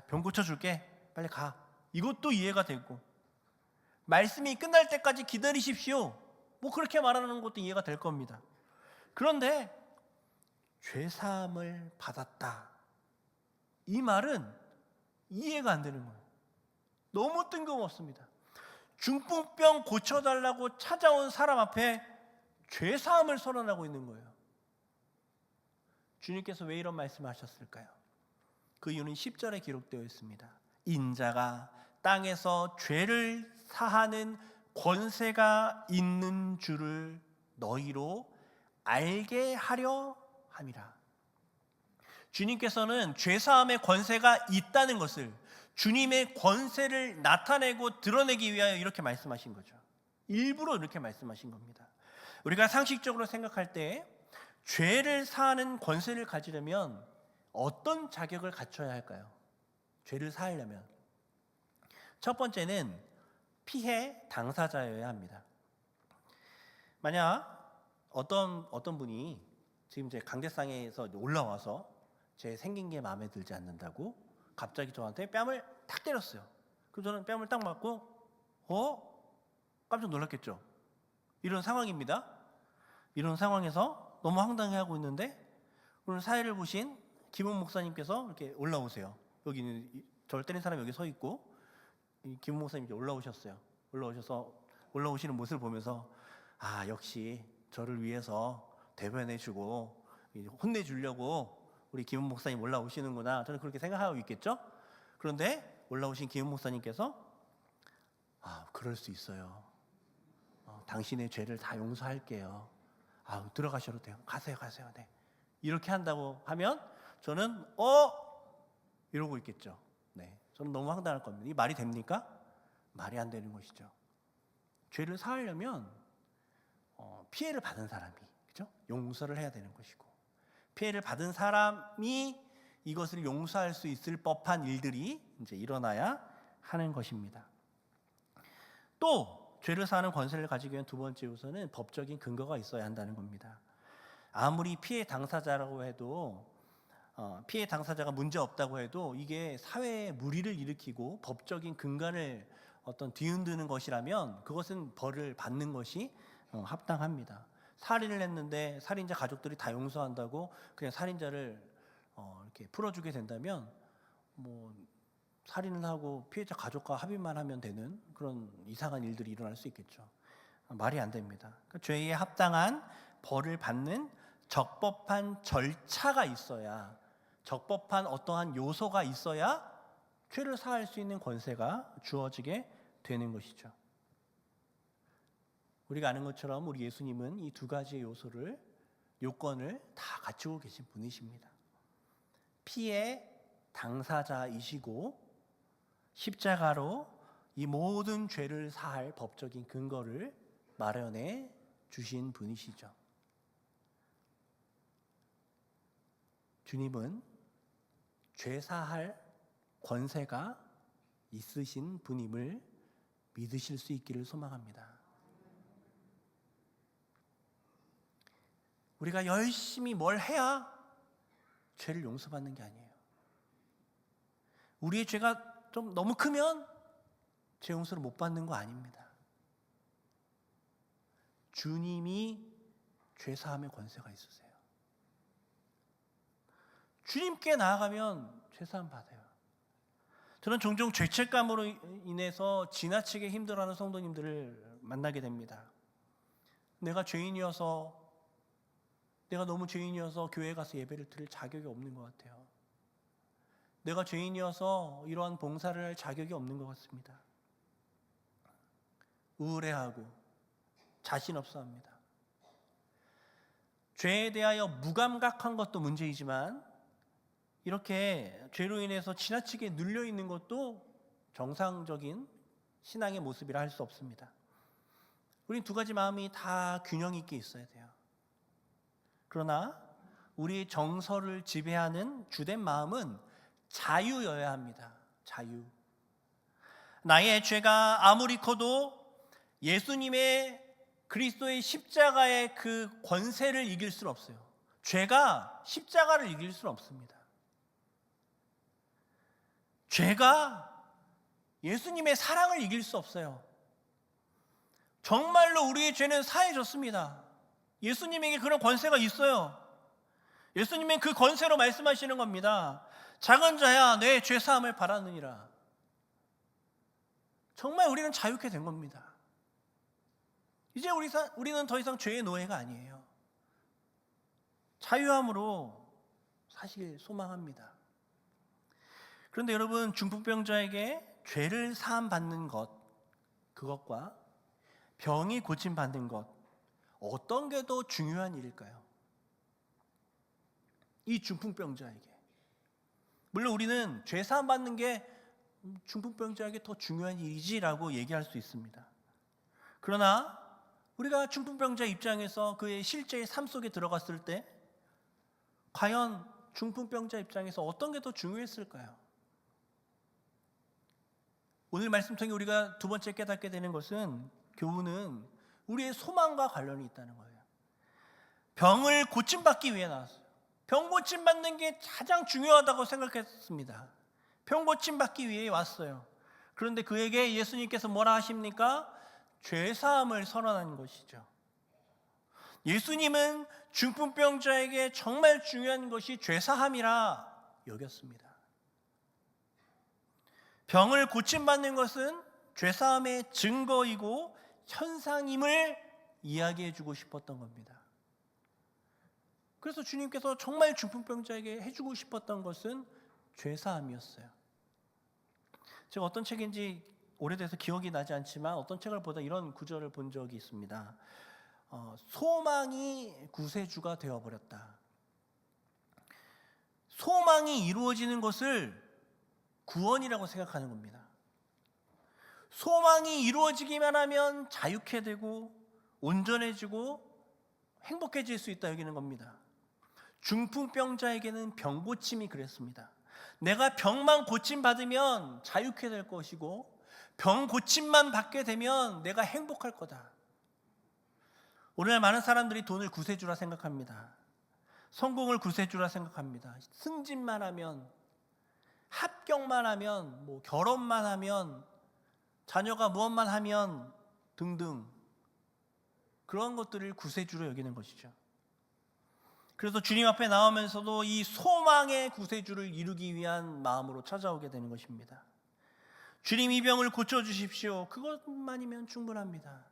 병 고쳐줄게, 빨리 가, 이것도 이해가 되고, 말씀이 끝날 때까지 기다리십시오, 뭐 그렇게 말하는 것도 이해가 될 겁니다. 그런데 죄사함을 받았다, 이 말은 이해가 안 되는 거예요. 너무 뜬금없습니다. 중풍병 고쳐달라고 찾아온 사람 앞에 죄사함을 선언하고 있는 거예요. 주님께서 왜 이런 말씀을 하셨을까요? 그 이유는 10절에 기록되어 있습니다. 인자가 땅에서 죄를 사하는 권세가 있는 줄을 너희로 알게 하려 함이라. 주님께서는 죄사함의 권세가 있다는 것을, 주님의 권세를 나타내고 드러내기 위하여 이렇게 말씀하신 거죠. 일부러 이렇게 말씀하신 겁니다. 우리가 상식적으로 생각할 때 죄를 사하는 권세를 가지려면 어떤 자격을 갖춰야 할까요? 죄를 사하려면 첫 번째는 피해 당사자여야 합니다. 만약 어떤 분이 지금 제 강대상에서 올라와서 제 생긴 게 마음에 들지 않는다고 갑자기 저한테 뺨을 탁 때렸어요. 그럼 저는 뺨을 딱 맞고 깜짝 놀랐겠죠. 이런 상황입니다. 이런 상황에서 너무 황당해하고 있는데 오늘 사회를 보신 김은 목사님께서 이렇게 올라오세요. 여기는 저를 때린 사람이 여기 서 있고 김은 목사님이 올라오셨어요. 올라오시는 모습을 보면서 역시 저를 위해서 대변해주고 혼내주려고 우리 김은 목사님 올라오시는구나, 저는 그렇게 생각하고 있겠죠. 그런데 올라오신 김은 목사님께서 그럴 수 있어요. 당신의 죄를 다 용서할게요. 들어가셔도 돼요. 가세요. 네. 이렇게 한다고 하면 저는 이러고 있겠죠. 네, 저는 너무 황당할 겁니다. 이 말이 됩니까? 말이 안 되는 것이죠. 죄를 사하려면 피해를 받은 사람이, 그죠? 용서를 해야 되는 것이고, 피해를 받은 사람이 이것을 용서할 수 있을 법한 일들이 이제 일어나야 하는 것입니다. 또 죄를 사하는 권세를 가지기 위한 두 번째 요소는 법적인 근거가 있어야 한다는 겁니다. 아무리 피해 당사자라고 해도 피해 당사자가 문제 없다고 해도 이게 사회에 무리를 일으키고 법적인 근간을 뒤흔드는 것이라면 그것은 벌을 받는 것이 합당합니다. 살인을 했는데 살인자 가족들이 다 용서한다고 그냥 살인자를 이렇게 풀어주게 된다면 살인을 하고 피해자 가족과 합의만 하면 되는 그런 이상한 일들이 일어날 수 있겠죠. 말이 안 됩니다. 그러니까 죄에 합당한 벌을 받는 적법한 절차가 있어야, 적법한 어떠한 요소가 있어야 죄를 사할 수 있는 권세가 주어지게 되는 것이죠. 우리가 아는 것처럼 우리 예수님은 이 두 가지의 요건을 다 갖추고 계신 분이십니다. 피해 당사자이시고 십자가로 이 모든 죄를 사할 법적인 근거를 마련해 주신 분이시죠. 주님은 죄 사할 권세가 있으신 분임을 믿으실 수 있기를 소망합니다. 우리가 열심히 뭘 해야 죄를 용서받는 게 아니에요. 우리의 죄가 좀 너무 크면 죄 용서를 못 받는 거 아닙니다. 주님이 죄사함의 권세가 있으세요. 주님께 나아가면 죄사함 받아요. 저는 종종 죄책감으로 인해서 지나치게 힘들어하는 성도님들을 만나게 됩니다. 내가 너무 죄인이어서 교회에 가서 예배를 드릴 자격이 없는 것 같아요. 내가 죄인이어서 이러한 봉사를 할 자격이 없는 것 같습니다. 우울해하고 자신 없어 합니다. 죄에 대하여 무감각한 것도 문제이지만 이렇게 죄로 인해서 지나치게 눌려 있는 것도 정상적인 신앙의 모습이라 할 수 없습니다. 우린 두 가지 마음이 다 균형 있게 있어야 돼요. 그러나 우리의 정서를 지배하는 주된 마음은 자유여야 합니다. 자유. 나의 죄가 아무리 커도 예수님의 그리스도의 십자가의 그 권세를 이길 수는 없어요. 죄가 십자가를 이길 수는 없습니다. 죄가 예수님의 사랑을 이길 수 없어요. 정말로 우리의 죄는 사해졌습니다. 예수님에게 그런 권세가 있어요. 예수님은 그 권세로 말씀하시는 겁니다. 작은 자야 내 죄사함을 바라느니라. 정말 우리는 자유케 된 겁니다. 이제 우리는 더 이상 죄의 노예가 아니에요. 자유함으로 사실 소망합니다. 그런데 여러분, 중풍병자에게 죄를 사함받는 것, 그것과 병이 고침받는 것, 어떤 게 더 중요한 일일까요? 이 중풍병자에게. 물론 우리는 죄 사함받는 게 중풍병자에게 더 중요한 일이지라고 얘기할 수 있습니다. 그러나 우리가 중풍병자 입장에서 그의 실제의 삶 속에 들어갔을 때 과연 중풍병자 입장에서 어떤 게 더 중요했을까요? 오늘 말씀 통해 우리가 두 번째 깨닫게 되는 것은, 교훈은 우리의 소망과 관련이 있다는 거예요. 병을 고침받기 위해 나왔어요. 병 고침받는 게 가장 중요하다고 생각했습니다. 병 고침받기 위해 왔어요. 그런데 그에게 예수님께서 뭐라 하십니까? 죄사함을 선언한 것이죠. 예수님은 중풍병자에게 정말 중요한 것이 죄사함이라 여겼습니다. 병을 고침받는 것은 죄사함의 증거이고 현상임을 이야기해 주고 싶었던 겁니다. 그래서 주님께서 정말 중풍병자에게 해주고 싶었던 것은 죄사함이었어요. 제가 어떤 책인지 오래돼서 기억이 나지 않지만 어떤 책을 보다 이런 구절을 본 적이 있습니다. 소망이 구세주가 되어버렸다. 소망이 이루어지는 것을 구원이라고 생각하는 겁니다. 소망이 이루어지기만 하면 자유케 되고 온전해지고 행복해질 수 있다 여기는 겁니다. 중풍병자에게는 병고침이 그랬습니다. 내가 병만 고침받으면 자유케 될 것이고 병고침만 받게 되면 내가 행복할 거다. 오늘날 많은 사람들이 돈을 구세주라 생각합니다. 성공을 구세주라 생각합니다. 승진만 하면, 합격만 하면, 결혼만 하면, 자녀가 무엇만 하면 등등, 그런 것들을 구세주로 여기는 것이죠. 그래서 주님 앞에 나오면서도 이 소망의 구세주를 이루기 위한 마음으로 찾아오게 되는 것입니다. 주님, 이 병을 고쳐주십시오. 그것만이면 충분합니다.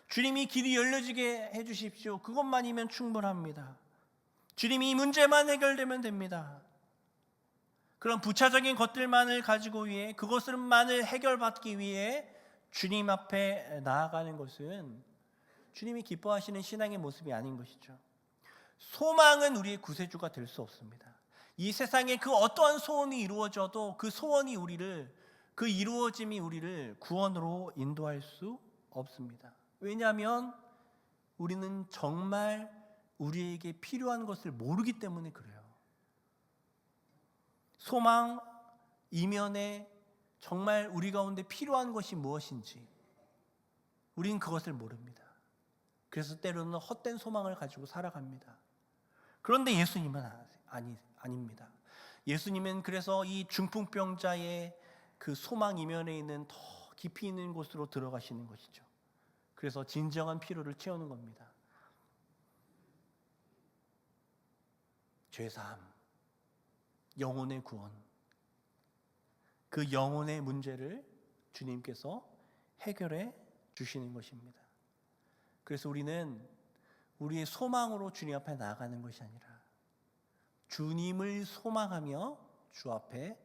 주님이 길이 열려지게 해주십시오. 그것만이면 충분합니다. 주님이 이 문제만 해결되면 됩니다. 그런 부차적인 것들만을 가지고 위해, 그것을만을 해결받기 위해 주님 앞에 나아가는 것은 주님이 기뻐하시는 신앙의 모습이 아닌 것이죠. 소망은 우리의 구세주가 될 수 없습니다. 이 세상에 그 어떠한 소원이 이루어져도 그 소원이 우리를, 그 이루어짐이 우리를 구원으로 인도할 수 없습니다. 왜냐하면 우리는 정말 우리에게 필요한 것을 모르기 때문에 그래요. 소망 이면에 정말 우리 가운데 필요한 것이 무엇인지 우리는 그것을 모릅니다. 그래서 때로는 헛된 소망을 가지고 살아갑니다. 그런데 예수님은 아닙니다. 예수님은 그래서 이 중풍병자의 그 소망 이면에 있는 더 깊이 있는 곳으로 들어가시는 것이죠. 그래서 진정한 필요를 채우는 겁니다. 죄사함, 영혼의 구원, 그 영혼의 문제를 주님께서 해결해 주시는 것입니다. 그래서 우리는 우리의 소망으로 주님 앞에 나아가는 것이 아니라 주님을 소망하며 주 앞에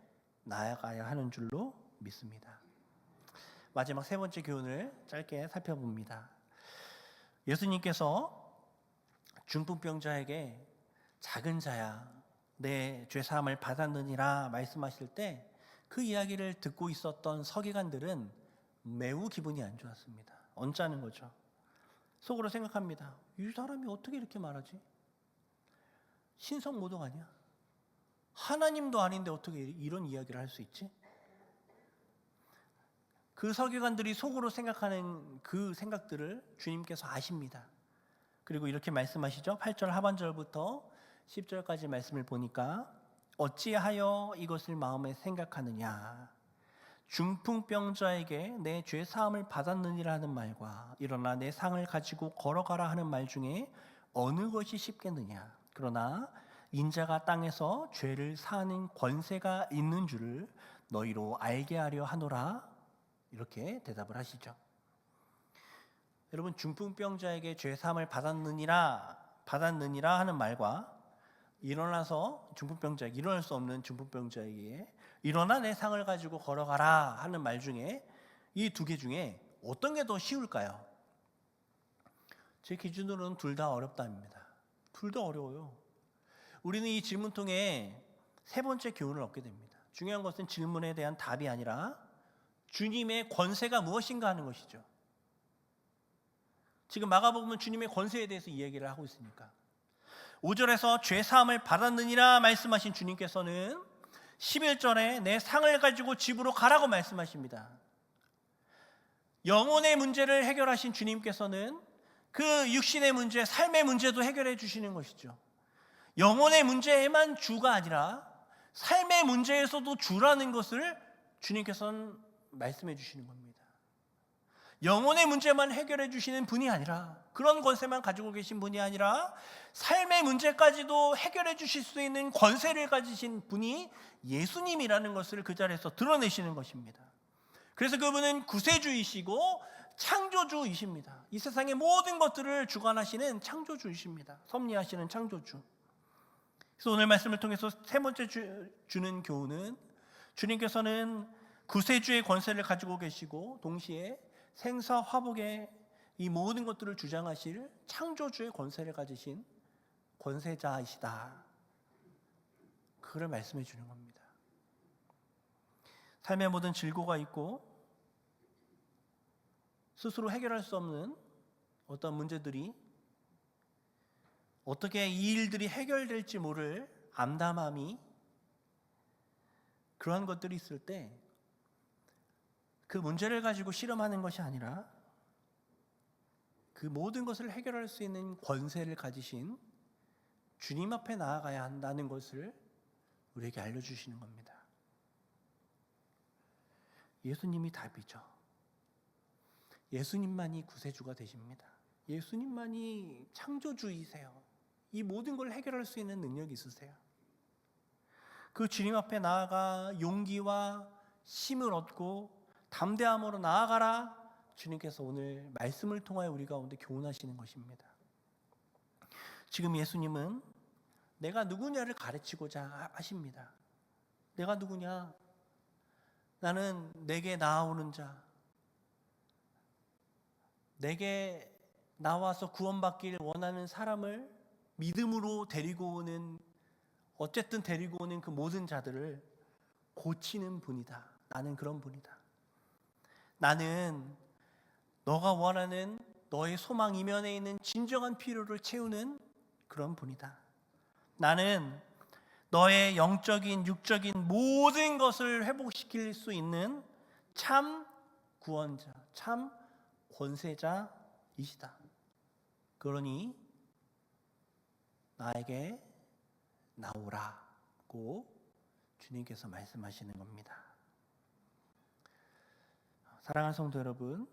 나아가야 하는 줄로 믿습니다. 마지막 세 번째 교훈을 짧게 살펴봅니다. 예수님께서 중풍병자에게 작은 자야 내 죄사함을 받았느니라 말씀하실 때 그 이야기를 듣고 있었던 서기관들은 매우 기분이 안 좋았습니다. 언짢은 거죠. 속으로 생각합니다. 이 사람이 어떻게 이렇게 말하지? 신성모독 아니야? 하나님도 아닌데 어떻게 이런 이야기를 할 수 있지? 그 서기관들이 속으로 생각하는 그 생각들을 주님께서 아십니다. 그리고 이렇게 말씀하시죠. 8절 하반절부터 10절까지 말씀을 보니까 어찌하여 이것을 마음에 생각하느냐? 중풍병자에게 내 죄사함을 받았느니라 하는 말과 일어나 내 상을 가지고 걸어가라 하는 말 중에 어느 것이 쉽겠느냐? 그러나 인자가 땅에서 죄를 사하는 권세가 있는 줄을 너희로 알게 하려 하노라. 이렇게 대답을 하시죠. 여러분, 중풍병자에게 죄사함을 받았느니라 하는 말과 일어나서 중풍병자에게, 일어날 수 없는 중풍병자에게 일어나 내 상을 가지고 걸어가라 하는 말 중에 이 두 개 중에 어떤 게 더 쉬울까요? 제 기준으로는 둘 다 어렵답니다. 둘 다 어려워요. 우리는 이 질문 통해 세 번째 교훈을 얻게 됩니다. 중요한 것은 질문에 대한 답이 아니라 주님의 권세가 무엇인가 하는 것이죠. 지금 마가복음은 주님의 권세에 대해서 이야기를 하고 있으니까 5절에서 죄사함을 받았느니라 말씀하신 주님께서는 11절에 내 상을 가지고 집으로 가라고 말씀하십니다. 영혼의 문제를 해결하신 주님께서는 그 육신의 문제, 삶의 문제도 해결해 주시는 것이죠. 영혼의 문제에만 주가 아니라 삶의 문제에서도 주라는 것을 주님께서는 말씀해 주시는 겁니다. 영혼의 문제만 해결해 주시는 분이 아니라, 그런 권세만 가지고 계신 분이 아니라 삶의 문제까지도 해결해 주실 수 있는 권세를 가지신 분이 예수님이라는 것을 그 자리에서 드러내시는 것입니다. 그래서 그분은 구세주이시고 창조주이십니다. 이 세상의 모든 것들을 주관하시는 창조주이십니다. 섭리하시는 창조주. 그래서 오늘 말씀을 통해서 세 번째 주는 교훈은 주님께서는 구세주의 권세를 가지고 계시고 동시에 생사 화복의 이 모든 것들을 주장하실 창조주의 권세를 가지신 권세자이시다. 그걸 말씀해 주는 겁니다. 삶의 모든 질고가 있고 스스로 해결할 수 없는 어떤 문제들이, 어떻게 이 일들이 해결될지 모를 암담함이, 그러한 것들이 있을 때 그 문제를 가지고 실험하는 것이 아니라 그 모든 것을 해결할 수 있는 권세를 가지신 주님 앞에 나아가야 한다는 것을 우리에게 알려주시는 겁니다. 예수님이 답이죠. 예수님만이 구세주가 되십니다. 예수님만이 창조주이세요. 이 모든 걸 해결할 수 있는 능력이 있으세요. 그 주님 앞에 나아가 용기와 힘을 얻고 담대함으로 나아가라. 주님께서 오늘 말씀을 통하여 우리 가운데 교훈하시는 것입니다. 지금 예수님은 내가 누구냐를 가르치고자 하십니다. 내가 누구냐? 나는 내게 나아오는 자, 내게 나와서 구원받기를 원하는 사람을 믿음으로 데리고 오는, 어쨌든 데리고 오는 그 모든 자들을 고치는 분이다. 나는 그런 분이다. 나는 너가 원하는 너의 소망 이면에 있는 진정한 필요를 채우는 그런 분이다. 나는 너의 영적인, 육적인 모든 것을 회복시킬 수 있는 참 구원자, 참 권세자이시다. 그러니 나에게 나오라고 주님께서 말씀하시는 겁니다. 사랑하는 성도 여러분,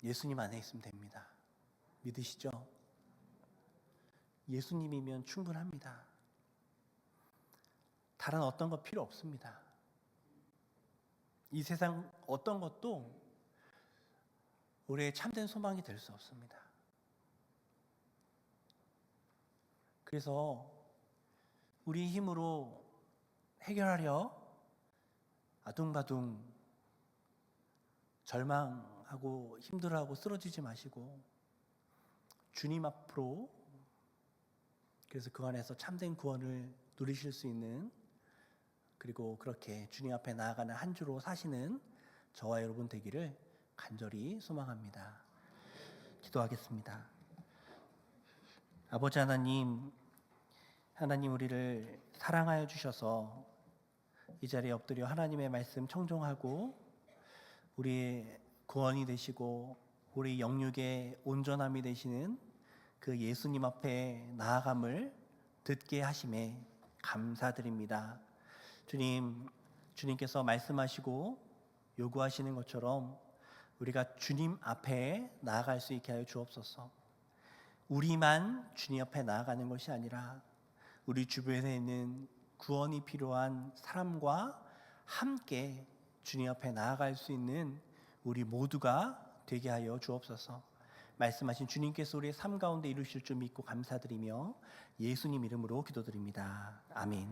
예수님 안에 있으면 됩니다. 믿으시죠? 예수님이면 충분합니다. 다른 어떤 것 필요 없습니다. 이 세상 어떤 것도 우리의 참된 소망이 될 수 없습니다. 그래서 우리 힘으로 해결하려 아둥바둥 절망하고 힘들어하고 쓰러지지 마시고 주님 앞으로, 그래서 그 안에서 참된 구원을 누리실 수 있는, 그리고 그렇게 주님 앞에 나아가는 한 주로 사시는 저와 여러분 되기를 간절히 소망합니다. 기도하겠습니다. 아버지 하나님, 하나님 우리를 사랑하여 주셔서 이 자리에 엎드려 하나님의 말씀 청종하고 우리의 구원이 되시고 우리 영육의 온전함이 되시는 그 예수님 앞에 나아감을 듣게 하심에 감사드립니다. 주님, 주님께서 말씀하시고 요구하시는 것처럼 우리가 주님 앞에 나아갈 수 있게 하여 주옵소서. 우리만 주님 앞에 나아가는 것이 아니라 우리 주변에 있는 구원이 필요한 사람과 함께 주님 앞에 나아갈 수 있는 우리 모두가 되게 하여 주옵소서. 말씀하신 주님께서 우리의 삶 가운데 이루실 줄 믿고 감사드리며 예수님 이름으로 기도드립니다. 아멘.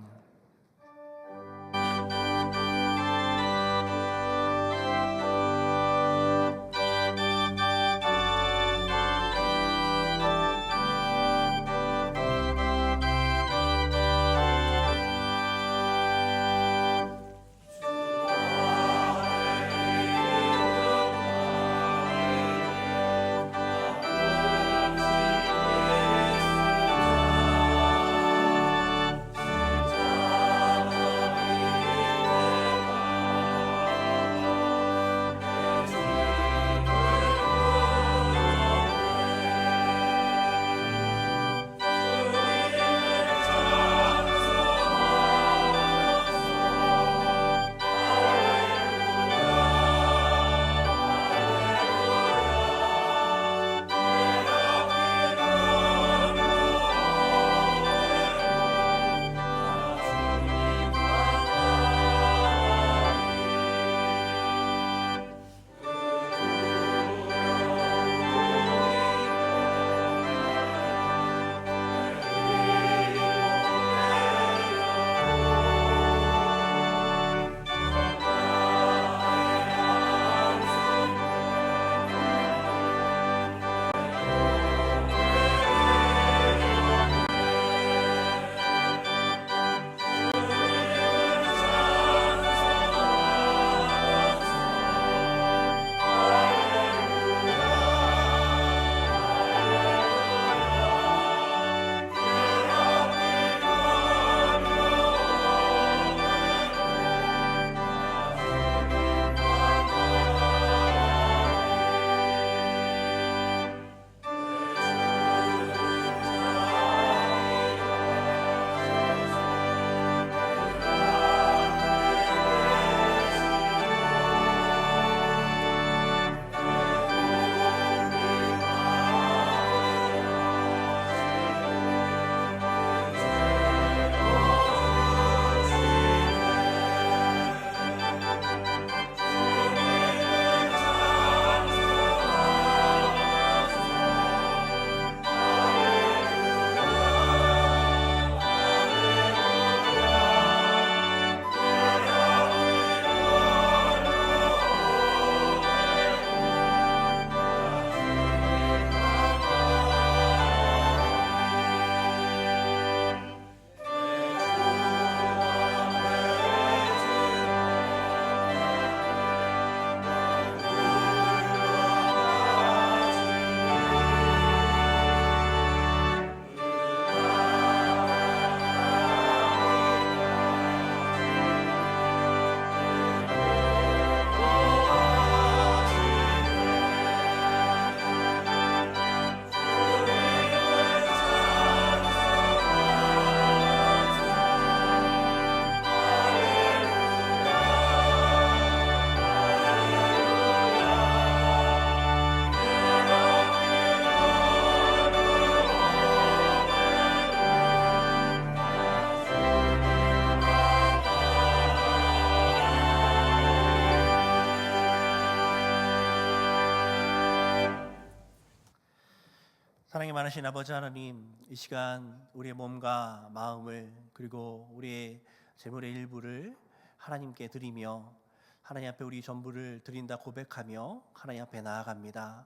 사랑이 많으신 아버지 하나님, 이 시간 우리의 몸과 마음을 그리고 우리의 재물의 일부를 하나님께 드리며 하나님 앞에 우리 전부를 드린다 고백하며 하나님 앞에 나아갑니다.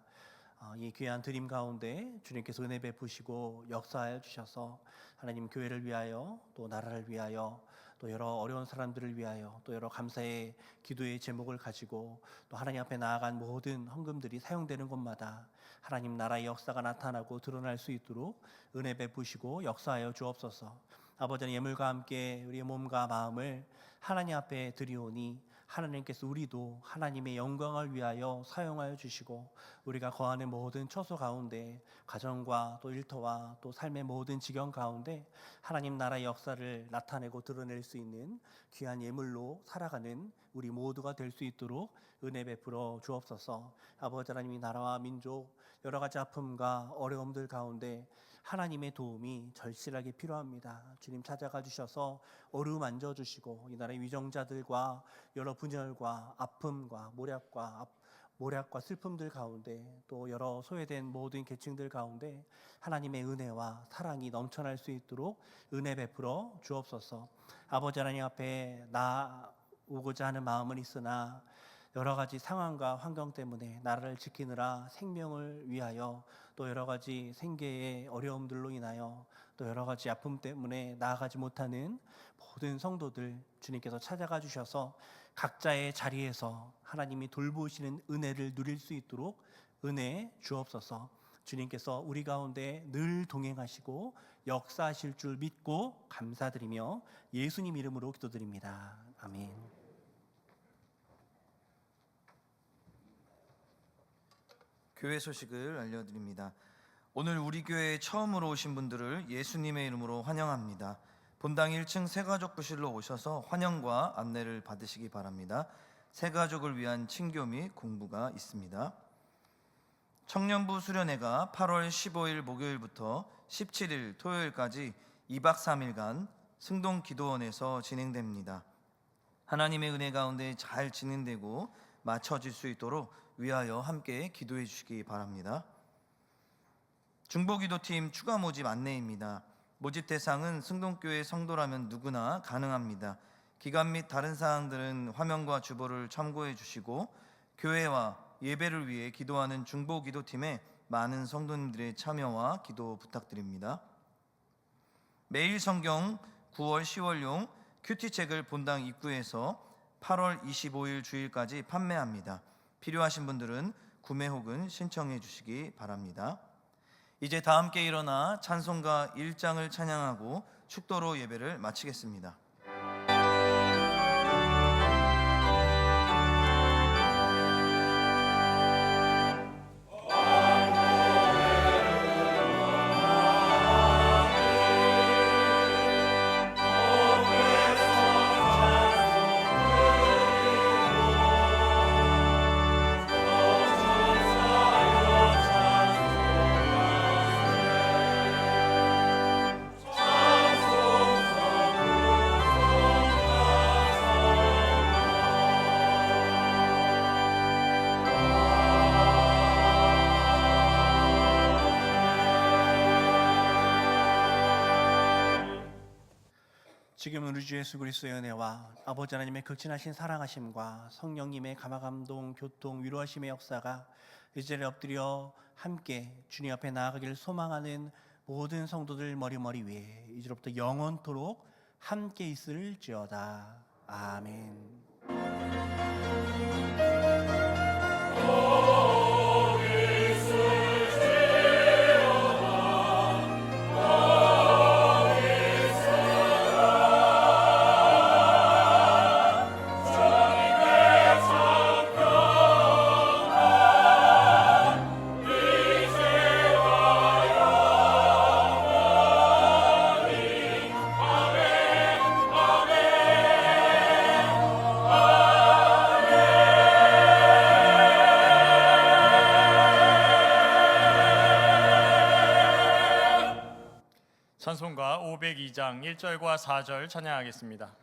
이 귀한 드림 가운데 주님께서 은혜 베푸시고 역사하여 주셔서 하나님 교회를 위하여 또 나라를 위하여 또 여러 어려운 사람들을 위하여 또 여러 감사의 기도의 제목을 가지고 또 하나님 앞에 나아간 모든 헌금들이 사용되는 곳마다 하나님 나라의 역사가 나타나고 드러날 수 있도록 은혜 베푸시고 역사하여 주옵소서. 아버지는 예물과 함께 우리의 몸과 마음을 하나님 앞에 드리오니 하나님께서 우리도 하나님의 영광을 위하여 사용하여 주시고 우리가 거하는 모든 처소 가운데 가정과 또 일터와 또 삶의 모든 지경 가운데 하나님 나라의 역사를 나타내고 드러낼 수 있는 귀한 예물로 살아가는 우리 모두가 될 수 있도록 은혜 베풀어 주옵소서. 아버지 하나님이 나라와 민족 여러 가지 아픔과 어려움들 가운데 하나님의 도움이 절실하게 필요합니다. 주님 찾아가 주셔서 어루만져 주시고 이 나라의 위정자들과 여러 분열과 아픔과 모략과 슬픔들 가운데 또 여러 소외된 모든 계층들 가운데 하나님의 은혜와 사랑이 넘쳐날 수 있도록 은혜 베풀어 주옵소서. 아버지 하나님 앞에 나오고자 하는 마음은 있으나 여러 가지 상황과 환경 때문에 나라를 지키느라 생명을 위하여 또 여러 가지 생계의 어려움들로 인하여 또 여러 가지 아픔 때문에 나아가지 못하는 모든 성도들 주님께서 찾아가 주셔서 각자의 자리에서 하나님이 돌보시는 은혜를 누릴 수 있도록 은혜 주옵소서. 주님께서 우리 가운데 늘 동행하시고 역사하실 줄 믿고 감사드리며 예수님 이름으로 기도드립니다. 아멘. 교회 소식을 알려드립니다. 오늘 우리 교회에 처음으로 오신 분들을 예수님의 이름으로 환영합니다. 본당 1층 새가족부실로 오셔서 환영과 안내를 받으시기 바랍니다. 새가족을 위한 친교 및 공부가 있습니다. 청년부 수련회가 8월 15일 목요일부터 17일 토요일까지 2박 3일간 승동기도원에서 진행됩니다. 하나님의 은혜 가운데 잘 진행되고 맞춰질 수 있도록 위하여 함께 기도해 주시기 바랍니다. 중보기도팀 추가 모집 안내입니다. 모집 대상은 승동교회 성도라면 누구나 가능합니다. 기간 및 다른 사항들은 화면과 주보를 참고해 주시고 교회와 예배를 위해 기도하는 중보기도팀에 많은 성도님들의 참여와 기도 부탁드립니다. 매일 성경 9월 10월용 큐티책을 본당 입구에서 8월 25일 주일까지 판매합니다. 필요하신 분들은 구매 혹은 신청해 주시기 바랍니다. 이제 다 함께 일어나 찬송가 1장을 찬양하고 축도로 예배를 마치겠습니다. 지금은 우리 주 예수 그리스도의 은혜와 아버지 하나님의 극진하신 사랑하심과 성령님의 감화감동 교통 위로하심의 역사가 이 자리에 엎드려 함께 주님 앞에 나아가기를 소망하는 모든 성도들 머리머리 위에 이제로부터 영원토록 함께 있을지어다. 아멘. 찬송가 502장 1절과 4절 찬양하겠습니다.